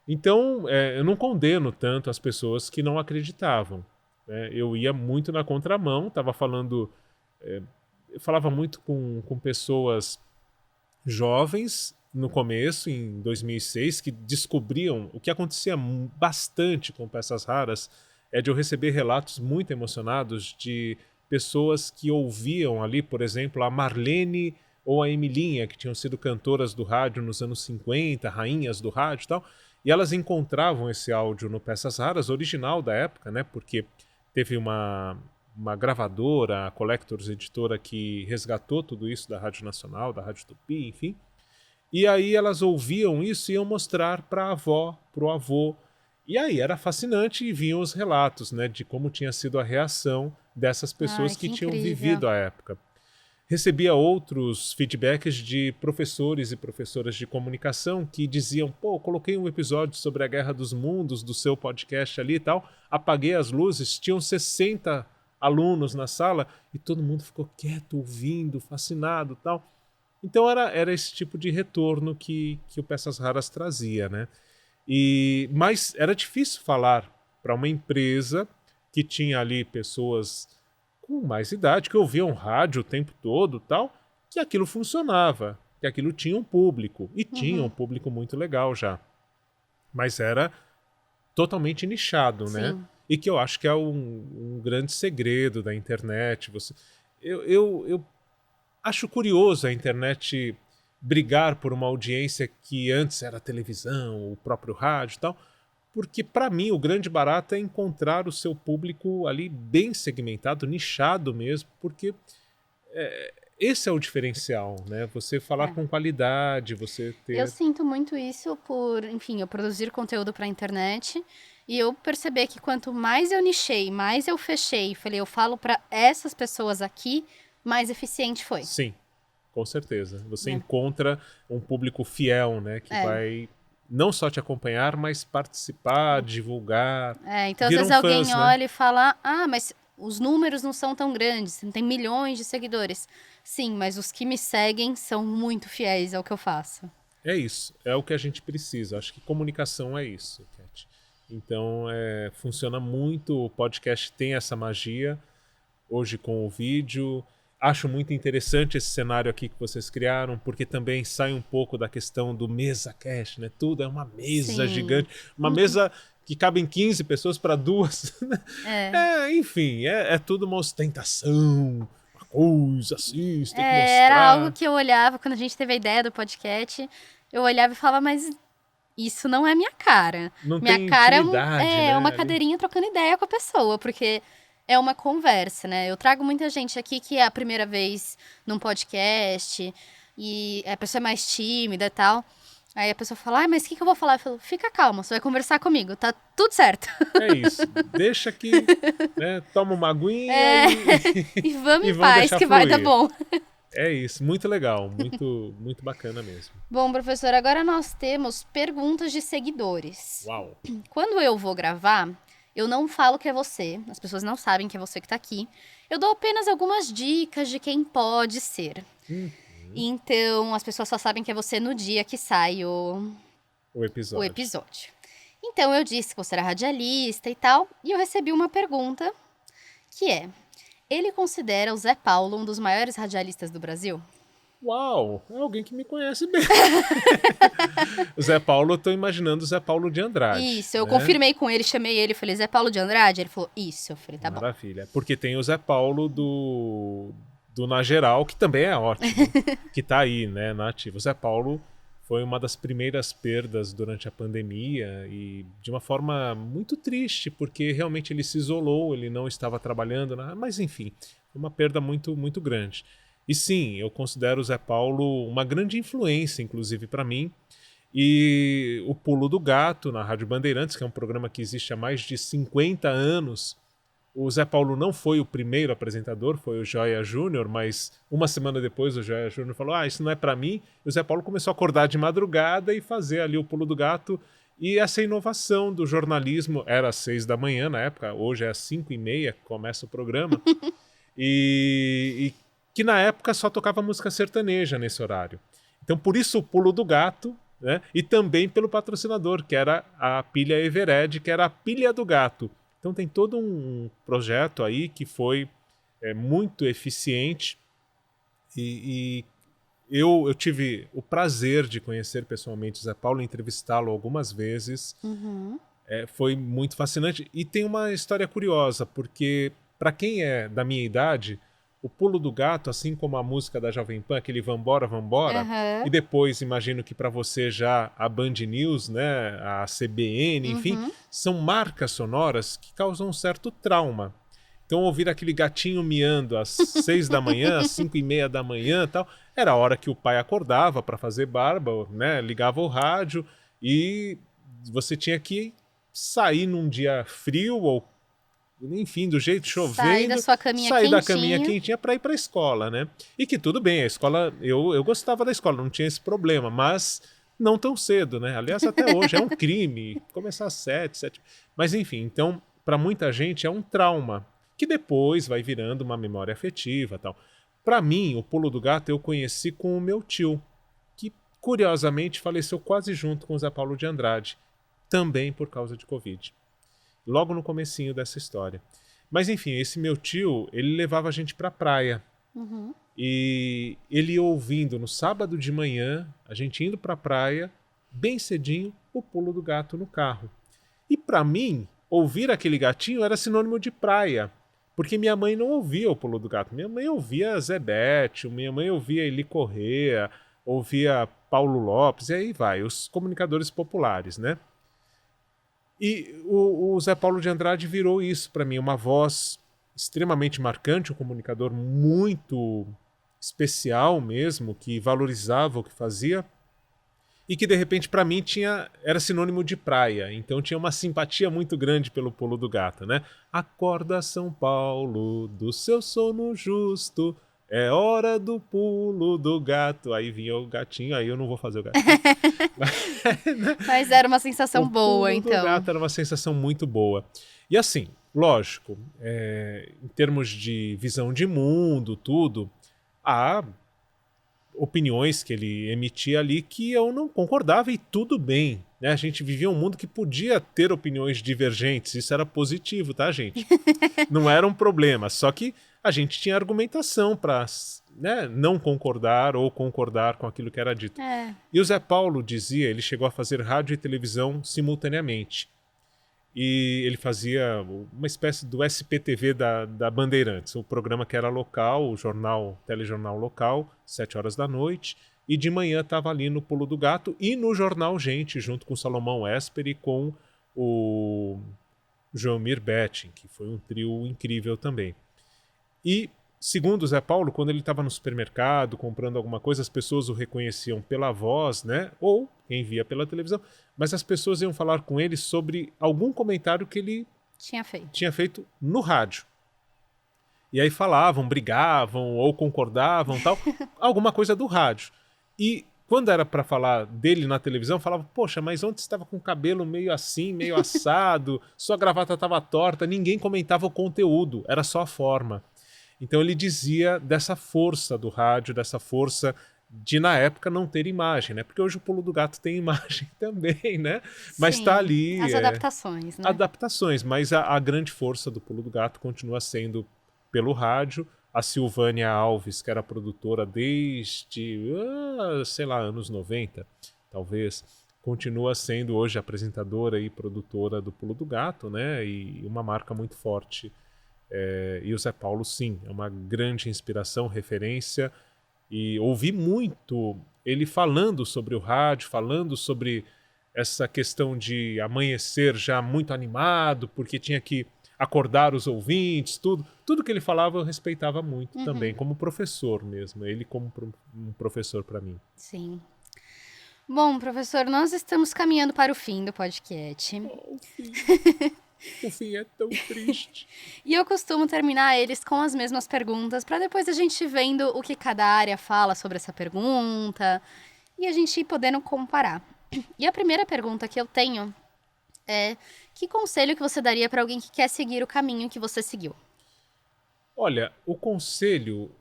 Speaker 2: Então, eu não condeno tanto as pessoas que não acreditavam, né? Eu ia muito na contramão, estava falando... eu falava muito com pessoas jovens no começo, em 2006, que descobriam o que acontecia bastante com Peças Raras, é de eu receber relatos muito emocionados de pessoas que ouviam ali, por exemplo, a Marlene ou a Emilinha, que tinham sido cantoras do rádio nos anos 50, rainhas do rádio e tal, e elas encontravam esse áudio no Peças Raras, original da época, né? Porque teve uma gravadora, a Collectors Editora, que resgatou tudo isso da Rádio Nacional, da Rádio Tupi, enfim. E aí elas ouviam isso e iam mostrar para a avó, para o avô. E aí era fascinante e vinham os relatos, né, de como tinha sido a reação dessas pessoas que tinham vivido a época. Recebia outros feedbacks de professores e professoras de comunicação que diziam, pô, coloquei um episódio sobre a Guerra dos Mundos do seu podcast ali e tal, apaguei as luzes, tinham 60 alunos na sala e todo mundo ficou quieto, ouvindo, fascinado e tal. Então era esse tipo de retorno que o Peças Raras trazia, né? Mas era difícil falar para uma empresa que tinha ali pessoas com mais idade, que ouviam rádio o tempo todo tal, que aquilo funcionava, que aquilo tinha um público, e tinha um público muito legal já. Mas era totalmente nichado, né? E que eu acho que é um grande segredo da internet. Eu acho curioso a internet brigar por uma audiência que antes era a televisão, o próprio rádio e tal, porque para mim o grande barato é encontrar o seu público ali bem segmentado, nichado mesmo, porque esse é o diferencial, né? Você falar com qualidade, você ter...
Speaker 1: Eu sinto muito isso por, enfim, eu produzir conteúdo para a internet e eu perceber que quanto mais eu nichei, mais eu fechei, falei, eu falo para essas pessoas aqui, mais eficiente foi.
Speaker 2: Sim, com certeza. Você encontra um público fiel, né? Que vai não só te acompanhar, mas participar, divulgar.
Speaker 1: Então às vezes alguém olha e fala, mas os números não são tão grandes, não tem milhões de seguidores. Sim, mas os que me seguem são muito fiéis ao que eu faço.
Speaker 2: É isso, é o que a gente precisa. Acho que comunicação é isso, Cat. Então, funciona muito, o podcast tem essa magia, hoje com o vídeo. Acho muito interessante esse cenário aqui que vocês criaram, porque também sai um pouco da questão do mesa cast, né? Tudo é uma mesa gigante, uma mesa que cabem 15 pessoas para 2. Enfim, é tudo uma ostentação, uma coisa assim, você tem que mostrar.
Speaker 1: Era algo que eu olhava quando a gente teve a ideia do podcast, eu olhava e falava, mas isso não é minha cara.
Speaker 2: Não
Speaker 1: minha
Speaker 2: tem
Speaker 1: cara
Speaker 2: né,
Speaker 1: uma cadeirinha trocando ideia com a pessoa, porque é uma conversa, né? Eu trago muita gente aqui que é a primeira vez num podcast e a pessoa é mais tímida e tal. Aí a pessoa fala, mas o que eu vou falar? Eu falo, fica calma, você vai conversar comigo, tá tudo certo.
Speaker 2: É isso, deixa que, né, toma uma aguinha
Speaker 1: e vamos em paz, que vai dar bom.
Speaker 2: É isso, muito legal, muito, muito bacana mesmo.
Speaker 1: Bom, professor, agora nós temos perguntas de seguidores.
Speaker 2: Uau!
Speaker 1: Quando eu vou gravar, eu não falo que é você, as pessoas não sabem que é você que tá aqui. Eu dou apenas algumas dicas de quem pode ser. Então, as pessoas só sabem que é você no dia que sai o episódio. Então, eu disse que você era radialista e tal, e eu recebi uma pergunta, que é, ele considera o Zé Paulo um dos maiores radialistas do Brasil?
Speaker 2: Uau, é alguém que me conhece bem. O Zé Paulo, eu tô imaginando o Zé Paulo de Andrade.
Speaker 1: Isso, eu confirmei com ele, chamei ele, falei, Zé Paulo de Andrade? Ele falou, isso. Eu falei, tá bom.
Speaker 2: Maravilha, porque tem o Zé Paulo do Na Geral, que também é ótimo, que tá aí, né, na ativa. O Zé Paulo foi uma das primeiras perdas durante a pandemia e de uma forma muito triste, porque realmente ele se isolou, ele não estava trabalhando, mas enfim, uma perda muito, muito grande. E sim, eu considero o Zé Paulo uma grande influência, inclusive para mim. E o Pulo do Gato, na Rádio Bandeirantes, que é um programa que existe há mais de 50 anos. O Zé Paulo não foi o primeiro apresentador, foi o Joia Júnior, mas uma semana depois o Joia Júnior falou, isso não é para mim. E o Zé Paulo começou a acordar de madrugada e fazer ali o Pulo do Gato. E essa inovação do jornalismo, era às 6 da manhã na época, hoje é às 5h30 que começa o programa. E que na época só tocava música sertaneja nesse horário. Então por isso o Pulo do Gato, né? E também pelo patrocinador, que era a pilha Evered, que era a pilha do gato. Então tem todo um projeto aí que foi muito eficiente e eu tive o prazer de conhecer pessoalmente o Zé Paulo, entrevistá-lo algumas vezes. Foi muito fascinante. E tem uma história curiosa, porque para quem é da minha idade, o Pulo do Gato, assim como a música da Jovem Pan, aquele Vambora, Vambora, e depois imagino que para você já a Band News, né, a CBN, enfim, são marcas sonoras que causam um certo trauma. Então ouvir aquele gatinho miando às 6 da manhã, às 5:30 da manhã e tal, era a hora que o pai acordava para fazer barba, né, ligava o rádio e você tinha que sair num dia frio ou enfim, do jeito chovendo,
Speaker 1: sair da sua caminha
Speaker 2: sair
Speaker 1: quentinha.
Speaker 2: da caminha quentinha para ir para a escola, né? E que tudo bem, a escola, eu gostava da escola, não tinha esse problema, mas não tão cedo, né? Aliás, até hoje é um crime começar às 7. Mas enfim, então, para muita gente é um trauma, que depois vai virando uma memória afetiva e tal. Para mim, o Pulo do Gato eu conheci com o meu tio, que curiosamente faleceu quase junto com o Zé Paulo de Andrade, também por causa de Covid. Logo no comecinho dessa história. Mas enfim, esse meu tio, ele levava a gente pra praia. E ele ouvindo no sábado de manhã, a gente indo pra praia, bem cedinho, o Pulo do Gato no carro. E pra mim, ouvir aquele gatinho era sinônimo de praia. Porque minha mãe não ouvia o Pulo do Gato. Minha mãe ouvia Zé Bétio, minha mãe ouvia Eli Corrêa, ouvia Paulo Lopes, e aí vai, os comunicadores populares, né? E o Zé Paulo de Andrade virou isso para mim, uma voz extremamente marcante, um comunicador muito especial mesmo, que valorizava o que fazia e que de repente para mim era sinônimo de praia, então tinha uma simpatia muito grande pelo Pulo do Gato, né? Acorda São Paulo do seu sono justo, é hora do pulo do gato. Aí vinha o gatinho, aí eu não vou fazer o gatinho.
Speaker 1: Mas era uma sensação boa,
Speaker 2: O pulo do
Speaker 1: então.
Speaker 2: gato era uma sensação muito boa. E assim, lógico, em termos de visão de mundo, tudo, há opiniões que ele emitia ali que eu não concordava e tudo bem. Né? A gente vivia um mundo que podia ter opiniões divergentes, isso era positivo, tá, gente? Não era um problema, só que a gente tinha argumentação para não concordar ou concordar com aquilo que era dito. E o Zé Paulo dizia, ele chegou a fazer rádio e televisão simultaneamente. E ele fazia uma espécie do SPTV da Bandeirantes, o programa que era local, o telejornal local, 7 horas da noite, e de manhã estava ali no Pulo do Gato e no Jornal Gente, junto com o Salomão Esper e com o Joelmir Betting, que foi um trio incrível também. E, segundo o Zé Paulo, quando ele estava no supermercado comprando alguma coisa, as pessoas o reconheciam pela voz, né? Ou quem via pela televisão, mas as pessoas iam falar com ele sobre algum comentário que ele tinha feito no rádio. E aí falavam, brigavam ou concordavam, tal, alguma coisa do rádio. E quando era para falar dele na televisão, falava, poxa, mas ontem você estava com o cabelo meio assim, meio assado, sua gravata estava torta, ninguém comentava o conteúdo, era só a forma. Então ele dizia dessa força do rádio, dessa força de, na época, não ter imagem, né? Porque hoje o Pulo do Gato tem imagem também, né? Mas está ali...
Speaker 1: As adaptações, né?
Speaker 2: Adaptações, mas a grande força do Pulo do Gato continua sendo pelo rádio. A Silvânia Alves, que era produtora desde, sei lá, anos 90, talvez, continua sendo hoje apresentadora e produtora do Pulo do Gato, né? E uma marca muito forte. E o Zé Paulo, sim, é uma grande inspiração, referência, e ouvi muito ele falando sobre o rádio, falando sobre essa questão de amanhecer já muito animado, porque tinha que acordar os ouvintes, tudo que ele falava eu respeitava muito também, como professor mesmo, ele como um professor para mim.
Speaker 1: Sim. Bom, professor, nós estamos caminhando para o fim do podcast.
Speaker 2: O fim. O fim é tão triste.
Speaker 1: E eu costumo terminar eles com as mesmas perguntas, para depois a gente ir vendo o que cada área fala sobre essa pergunta e a gente ir podendo comparar. E a primeira pergunta que eu tenho é: que conselho que você daria para alguém que quer seguir o caminho que você seguiu?
Speaker 2: Olha, o conselho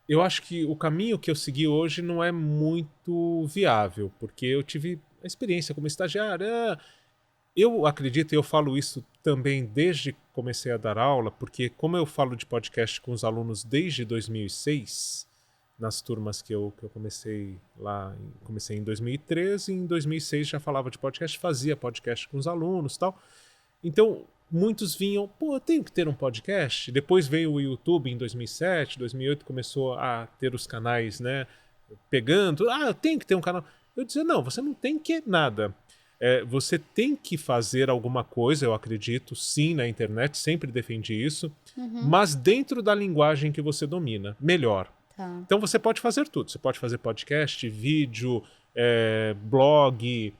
Speaker 2: Eu acho que o caminho que eu segui hoje não é muito viável, porque eu tive a experiência como estagiário. Eu acredito, e eu falo isso também desde que comecei a dar aula, porque como eu falo de podcast com os alunos desde 2006, nas turmas que eu comecei lá, comecei em 2013, e em 2006 já falava de podcast, fazia podcast com os alunos e tal. Então, muitos vinham, pô, eu tenho que ter um podcast. Depois veio o YouTube em 2007, 2008 começou a ter os canais, né, pegando, eu tenho que ter um canal. Eu dizia, não, você não tem que nada. Você tem que fazer alguma coisa, eu acredito, sim, na internet, sempre defendi isso, mas dentro da linguagem que você domina, melhor.
Speaker 1: Tá.
Speaker 2: Então você pode fazer tudo. Você pode fazer podcast, vídeo, blog,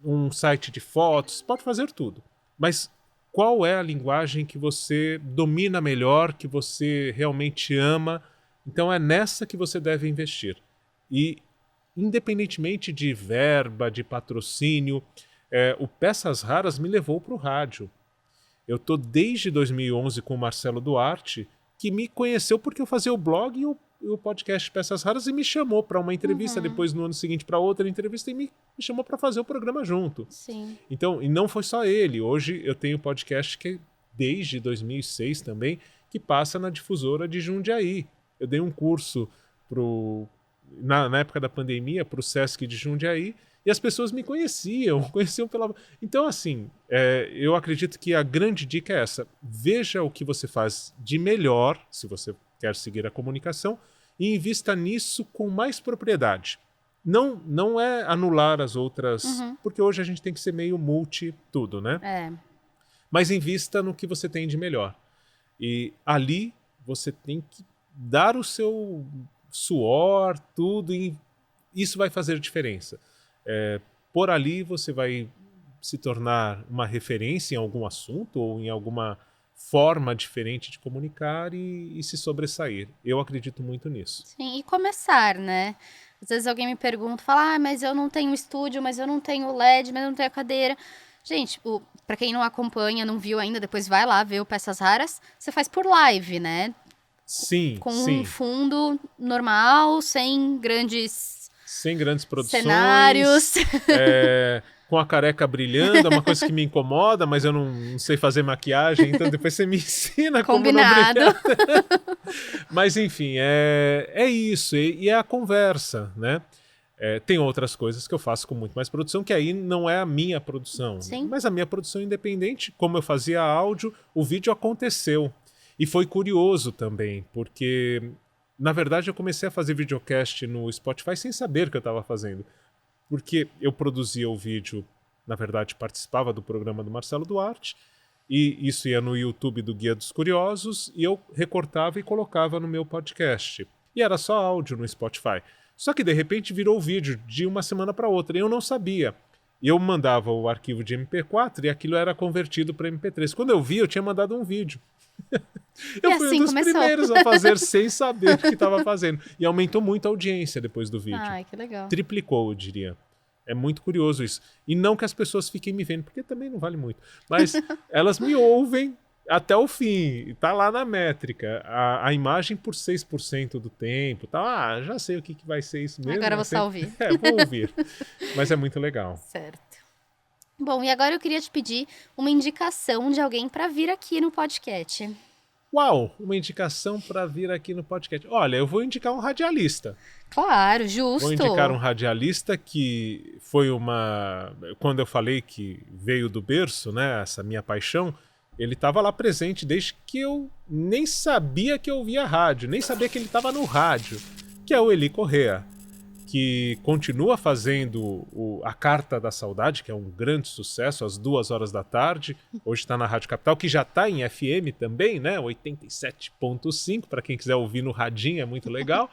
Speaker 2: um site de fotos, pode fazer tudo. Mas qual é a linguagem que você domina melhor, que você realmente ama? Então é nessa que você deve investir. E independentemente de verba, de patrocínio, o Peças Raras me levou para o rádio. Eu tô desde 2011 com o Marcelo Duarte, que me conheceu porque eu fazia o blog e o podcast Peças Raras e me chamou para uma entrevista, depois no ano seguinte para outra entrevista e me chamou para fazer o programa junto.
Speaker 1: Sim.
Speaker 2: Então, e não foi só ele. Hoje eu tenho podcast que desde 2006 também, que passa na difusora de Jundiaí. Eu dei um curso na época da pandemia para o Sesc de Jundiaí e as pessoas me conheciam pela... Então, assim, eu acredito que a grande dica é essa. Veja o que você faz de melhor, se você quer seguir a comunicação, e invista nisso com mais propriedade. Não é anular as outras, porque hoje a gente tem que ser meio multi tudo, né? Mas invista no que você tem de melhor. E ali você tem que dar o seu suor, tudo, e isso vai fazer diferença. Por ali você vai se tornar uma referência em algum assunto ou em alguma forma diferente de comunicar e se sobressair. Eu acredito muito nisso.
Speaker 1: Sim, e começar, né? Às vezes alguém me pergunta, fala, mas eu não tenho estúdio, mas eu não tenho LED, mas eu não tenho cadeira. Gente, pra quem não acompanha, não viu ainda, depois vai lá ver o Peças Raras, você faz por live, né?
Speaker 2: Sim,
Speaker 1: Com
Speaker 2: sim.
Speaker 1: um fundo normal, sem grandes
Speaker 2: produções.
Speaker 1: cenários.
Speaker 2: Com a careca brilhando, é uma coisa que me incomoda, mas eu não sei fazer maquiagem, então depois você me ensina
Speaker 1: Combinado.
Speaker 2: como não brilhar. Mas enfim, é isso, e é a conversa, né? Tem outras coisas que eu faço com muito mais produção, que aí não é a minha produção.
Speaker 1: Sim.
Speaker 2: Mas a minha produção independente, como eu fazia áudio, o vídeo aconteceu. E foi curioso também, porque, na verdade, eu comecei a fazer videocast no Spotify sem saber o que eu estava fazendo. Porque eu produzia o vídeo, na verdade, participava do programa do Marcelo Duarte, e isso ia no YouTube do Guia dos Curiosos, e eu recortava e colocava no meu podcast. E era só áudio no Spotify. Só que, de repente, virou vídeo de uma semana para outra, e eu não sabia. E eu mandava o arquivo de MP4 e aquilo era convertido para MP3. Quando eu vi, eu tinha mandado um vídeo. Eu fui
Speaker 1: assim
Speaker 2: um dos
Speaker 1: começou.
Speaker 2: primeiros a fazer sem saber o que estava fazendo. E aumentou muito a audiência depois do vídeo.
Speaker 1: Ai, que legal.
Speaker 2: Triplicou, eu diria. É muito curioso isso. E não que as pessoas fiquem me vendo, porque também não vale muito. Mas elas me ouvem até o fim. Tá lá na métrica. A imagem por 6% do tempo. Tá, já sei o que vai ser isso mesmo.
Speaker 1: Agora vou só ouvir.
Speaker 2: Vou ouvir. Mas é muito legal.
Speaker 1: Certo. Bom, e agora eu queria te pedir uma indicação de alguém para vir aqui no podcast.
Speaker 2: Uau, uma indicação para vir aqui no podcast. Olha, eu vou indicar um radialista.
Speaker 1: Claro, justo.
Speaker 2: Vou indicar um radialista que foi uma... Quando eu falei que veio do berço, né, essa minha paixão, ele estava lá presente desde que eu nem sabia que eu ouvia rádio, nem sabia que ele estava no rádio, que é o Eli Correa, que continua fazendo a Carta da Saudade, que é um grande sucesso, às 2h da tarde. Hoje está na Rádio Capital, que já está em FM também, né? 87.5, para quem quiser ouvir no radinho, é muito legal.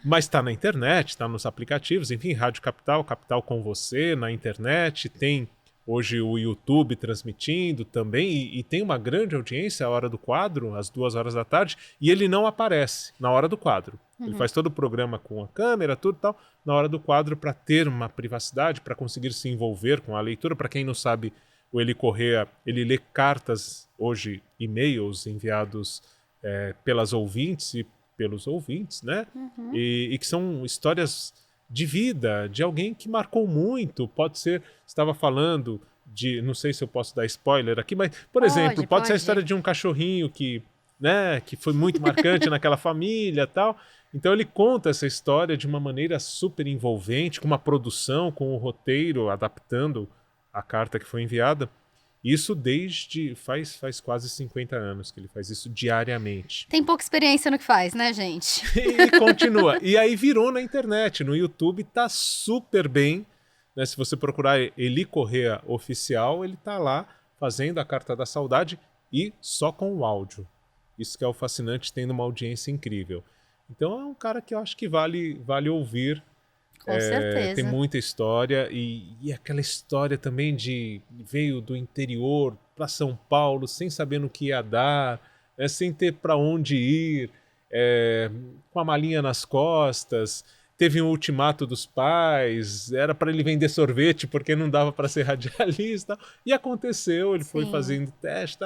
Speaker 2: Mas está na internet, está nos aplicativos, enfim, Rádio Capital, Capital com você, na internet, tem hoje o YouTube transmitindo também, e tem uma grande audiência a hora do quadro, às 2h da tarde, e ele não aparece na hora do quadro. Ele faz todo o programa com a câmera, tudo e tal, na hora do quadro para ter uma privacidade, para conseguir se envolver com a leitura. Para quem não sabe, o Eli Correa, ele lê cartas hoje, e-mails enviados pelas ouvintes e pelos ouvintes, né? E que são histórias de vida, de alguém que marcou muito. Pode ser, estava falando de, não sei se eu posso dar spoiler aqui, mas, por exemplo, pode ser a história de um cachorrinho que, né, que foi muito marcante naquela família, tal. Então ele conta essa história de uma maneira super envolvente, com uma produção, com o roteiro, adaptando a carta que foi enviada. Isso desde faz quase 50 anos que ele faz isso diariamente.
Speaker 1: Tem pouca experiência no que faz, né, gente?
Speaker 2: E continua. E aí virou na internet, no YouTube tá super bem, né? Se você procurar Eli Corrêa Oficial, ele tá lá fazendo a Carta da Saudade e só com o áudio. Isso que é o fascinante, tendo uma audiência incrível. Então é um cara que eu acho que vale ouvir.
Speaker 1: Com certeza.
Speaker 2: Tem muita história e aquela história também de veio do interior para São Paulo sem saber no que ia dar, né, sem ter para onde ir, com a malinha nas costas. Teve um ultimato dos pais, era para ele vender sorvete porque não dava para ser radialista. E aconteceu, ele foi fazendo teste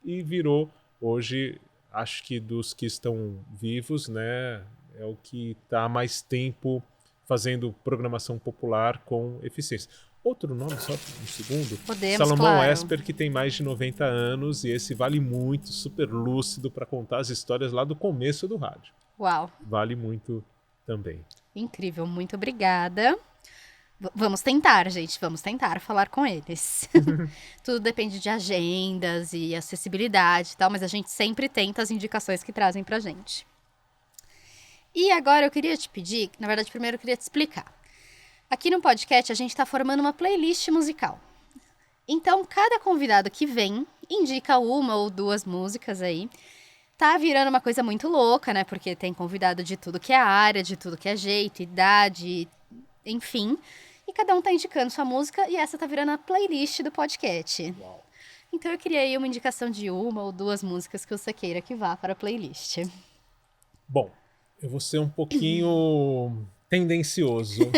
Speaker 2: e virou. Hoje, acho que dos que estão vivos, né, é o que está há mais tempo fazendo programação popular com eficiência. Outro nome, só um segundo.
Speaker 1: Podemos,
Speaker 2: Salomão
Speaker 1: claro.
Speaker 2: Esper, que tem mais de 90 anos, e esse vale muito, super lúcido, para contar as histórias lá do começo do rádio.
Speaker 1: Uau.
Speaker 2: Vale muito também.
Speaker 1: Incrível, muito obrigada. Vamos tentar, gente, vamos tentar falar com eles. Tudo depende de agendas e acessibilidade e tal, mas a gente sempre tenta as indicações que trazem pra gente. E agora eu queria te pedir, na verdade, primeiro eu queria te explicar. Aqui no podcast a gente está formando uma playlist musical. Então, cada convidado que vem indica uma ou duas músicas aí. Tá virando uma coisa muito louca, né? Porque tem convidado de tudo que é área, de tudo que é jeito, idade, enfim. E cada um tá indicando sua música e essa tá virando a playlist do podcast.
Speaker 2: Uau.
Speaker 1: Então eu queria aí uma indicação de uma ou duas músicas que você queira que vá para a playlist.
Speaker 2: Bom, eu vou ser um pouquinho tendencioso.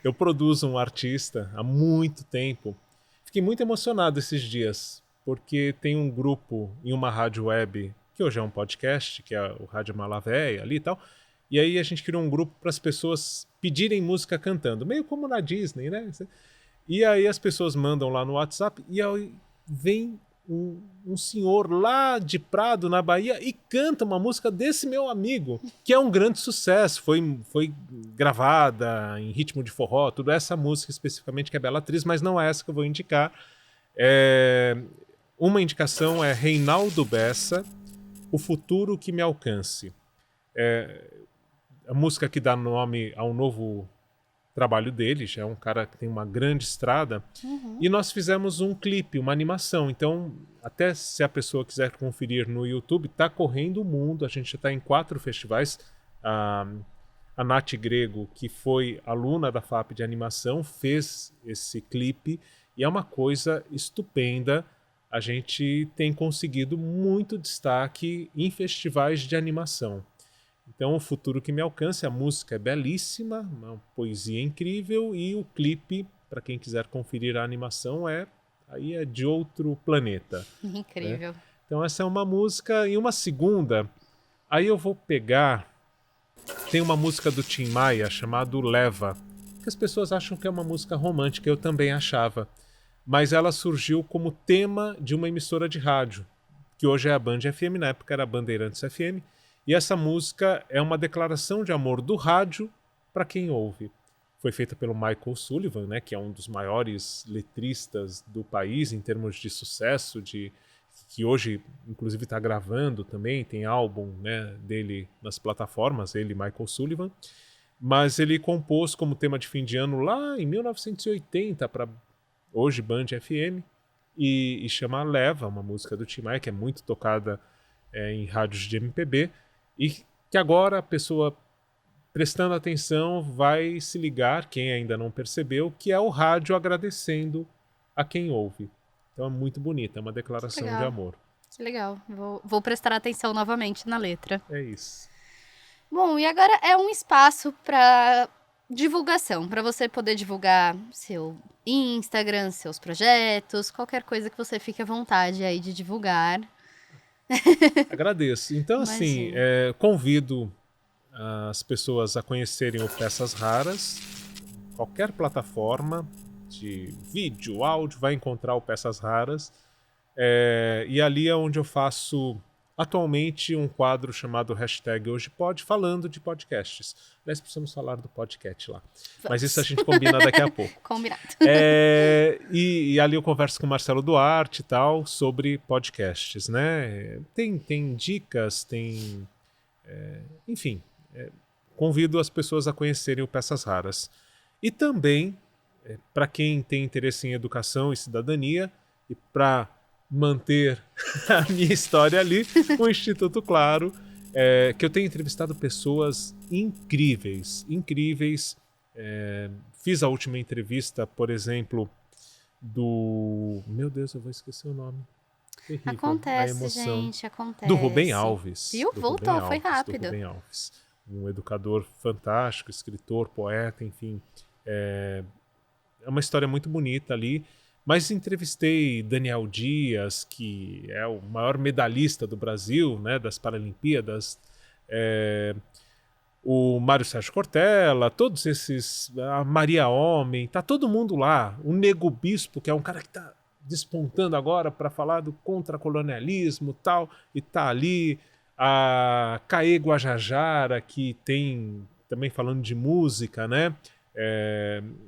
Speaker 2: Eu produzo um artista há muito tempo. Fiquei muito emocionado esses dias, porque tem um grupo em uma rádio web, que hoje é um podcast, que é o Rádio Malavéia ali e tal. E aí a gente criou um grupo para as pessoas pedirem música cantando, meio como na Disney, né? E aí as pessoas mandam lá no WhatsApp e aí vem um senhor lá de Prado, na Bahia, e canta uma música desse meu amigo, que é um grande sucesso. Foi gravada em ritmo de forró, tudo essa música especificamente, que é Bela Atriz, mas não é essa que eu vou indicar. Uma indicação é Reinaldo Bessa, O Futuro Que Me Alcance. A música que dá nome ao novo trabalho dele, já é um cara que tem uma grande estrada, e nós fizemos um clipe, uma animação. Então, até se a pessoa quiser conferir no YouTube, tá correndo o mundo, a gente já está em 4 festivais. A Nath Grego, que foi aluna da FAP de animação, fez esse clipe, e é uma coisa estupenda. A gente tem conseguido muito destaque em festivais de animação. Então, O Futuro Que Me Alcance, a música é belíssima, uma poesia incrível, e o clipe, para quem quiser conferir a animação, é de outro planeta.
Speaker 1: Incrível.
Speaker 2: Né? Então, essa é uma música. E uma segunda, aí eu vou pegar... Tem uma música do Tim Maia chamada Leva, que as pessoas acham que é uma música romântica, eu também achava. Mas ela surgiu como tema de uma emissora de rádio, que hoje é a Band FM, na época era a Bandeirantes FM. E essa música é uma declaração de amor do rádio para quem ouve. Foi feita pelo Michael Sullivan, né, que é um dos maiores letristas do país em termos de sucesso, que hoje, inclusive, está gravando também, tem álbum, né, dele nas plataformas, ele, Michael Sullivan. Mas ele compôs como tema de fim de ano lá em 1980 para hoje Band FM e chama Leva, uma música do Tim Maia, que é muito tocada em rádios de MPB. E que agora a pessoa, prestando atenção, vai se ligar, quem ainda não percebeu, que é o rádio agradecendo a quem ouve. Então é muito bonita, é uma declaração de amor.
Speaker 1: Que legal, vou prestar atenção novamente na letra.
Speaker 2: É isso.
Speaker 1: Bom, e agora é um espaço para divulgação, para você poder divulgar seu Instagram, seus projetos, qualquer coisa que você fique à vontade aí de divulgar.
Speaker 2: Agradeço. Então, assim,
Speaker 1: Imagina.
Speaker 2: convido as pessoas a conhecerem o Peças Raras. Qualquer plataforma de vídeo, áudio, vai encontrar o Peças Raras. E ali é onde eu faço atualmente um quadro chamado #HojePod, falando de podcasts. Aliás, precisamos falar do podcast lá. Mas isso a gente combina daqui a pouco.
Speaker 1: Combinado.
Speaker 2: E ali eu converso com o Marcelo Duarte e tal sobre podcasts, né? Tem dicas, enfim, convido as pessoas a conhecerem o Peças Raras. E também, para quem tem interesse em educação e cidadania, e para manter a minha história ali, o Instituto Claro, que eu tenho entrevistado pessoas incríveis. Fiz a última entrevista, por exemplo, do... Meu Deus, eu vou esquecer o nome. Terrível, a
Speaker 1: Acontece,
Speaker 2: emoção.
Speaker 1: gente, acontece.
Speaker 2: Do Rubem Alves.
Speaker 1: Viu? Voltou, foi rápido.
Speaker 2: Do Rubem Alves. Um educador fantástico, escritor, poeta, enfim. É uma história muito bonita ali. Mas entrevistei Daniel Dias, que é o maior medalhista do Brasil, né, das Paralimpíadas, o Mário Sérgio Cortella, todos esses, a Maria Homem, tá todo mundo lá. O Nego Bispo, que é um cara que tá despontando agora para falar do contracolonialismo tal, e tá ali. A Caê Guajajara, que tem também falando de música, né?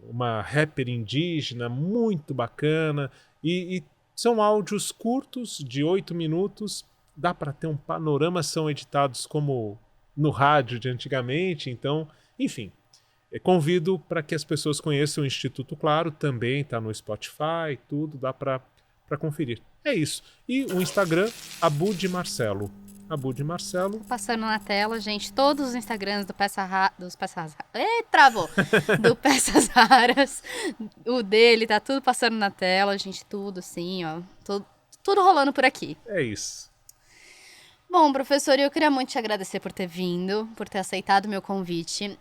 Speaker 2: Uma rapper indígena muito bacana, e são áudios curtos de 8 minutos, dá para ter um panorama, são editados como no rádio de antigamente, então, enfim, convido para que as pessoas conheçam o Instituto Claro, também está no Spotify, tudo, dá para conferir. É isso. E o Instagram, Abud Marcelo. Abud Marcelo.
Speaker 1: Passando na tela, gente, todos os Instagrams do travou! Do Peças Raras. O dele, tá tudo passando na tela, gente, tudo assim, ó. Tudo rolando por aqui.
Speaker 2: É isso.
Speaker 1: Bom, professor, eu queria muito te agradecer por ter vindo, por ter aceitado o meu convite.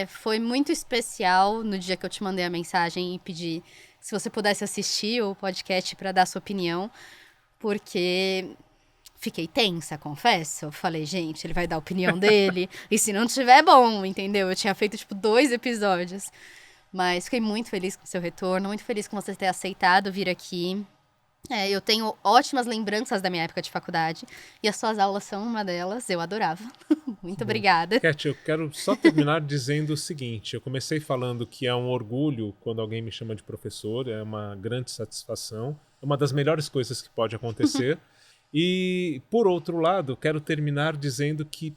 Speaker 1: Foi muito especial no dia que eu te mandei a mensagem e pedi se você pudesse assistir o podcast para dar sua opinião, porque fiquei tensa, confesso. Falei, gente, ele vai dar a opinião dele, e se não tiver, bom, entendeu? Eu tinha feito, 2 episódios. Mas fiquei muito feliz com o seu retorno, muito feliz com você ter aceitado vir aqui. Eu tenho ótimas lembranças da minha época de faculdade, e as suas aulas são uma delas, eu adorava. Muito obrigada.
Speaker 2: Cat, eu quero só terminar dizendo o seguinte, eu comecei falando que é um orgulho quando alguém me chama de professor, é uma grande satisfação, é uma das melhores coisas que pode acontecer. E, por outro lado, quero terminar dizendo que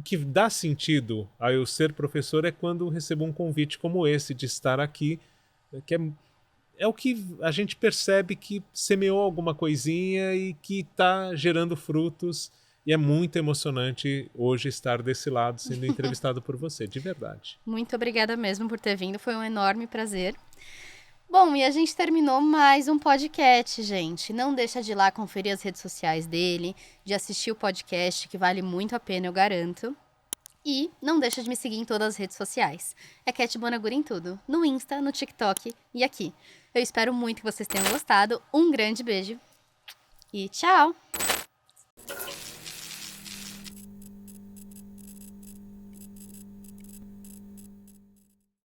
Speaker 2: que dá sentido a eu ser professor é quando recebo um convite como esse de estar aqui, que é o que a gente percebe que semeou alguma coisinha e que está gerando frutos, e é muito emocionante hoje estar desse lado sendo entrevistado por você, de verdade.
Speaker 1: Muito obrigada mesmo por ter vindo, foi um enorme prazer. Bom, e a gente terminou mais um podcast, gente. Não deixa de ir lá conferir as redes sociais dele, de assistir o podcast, que vale muito a pena, eu garanto. E não deixa de me seguir em todas as redes sociais. É Cat Bonagura em tudo, no Insta, no TikTok e aqui. Eu espero muito que vocês tenham gostado. Um grande beijo e tchau!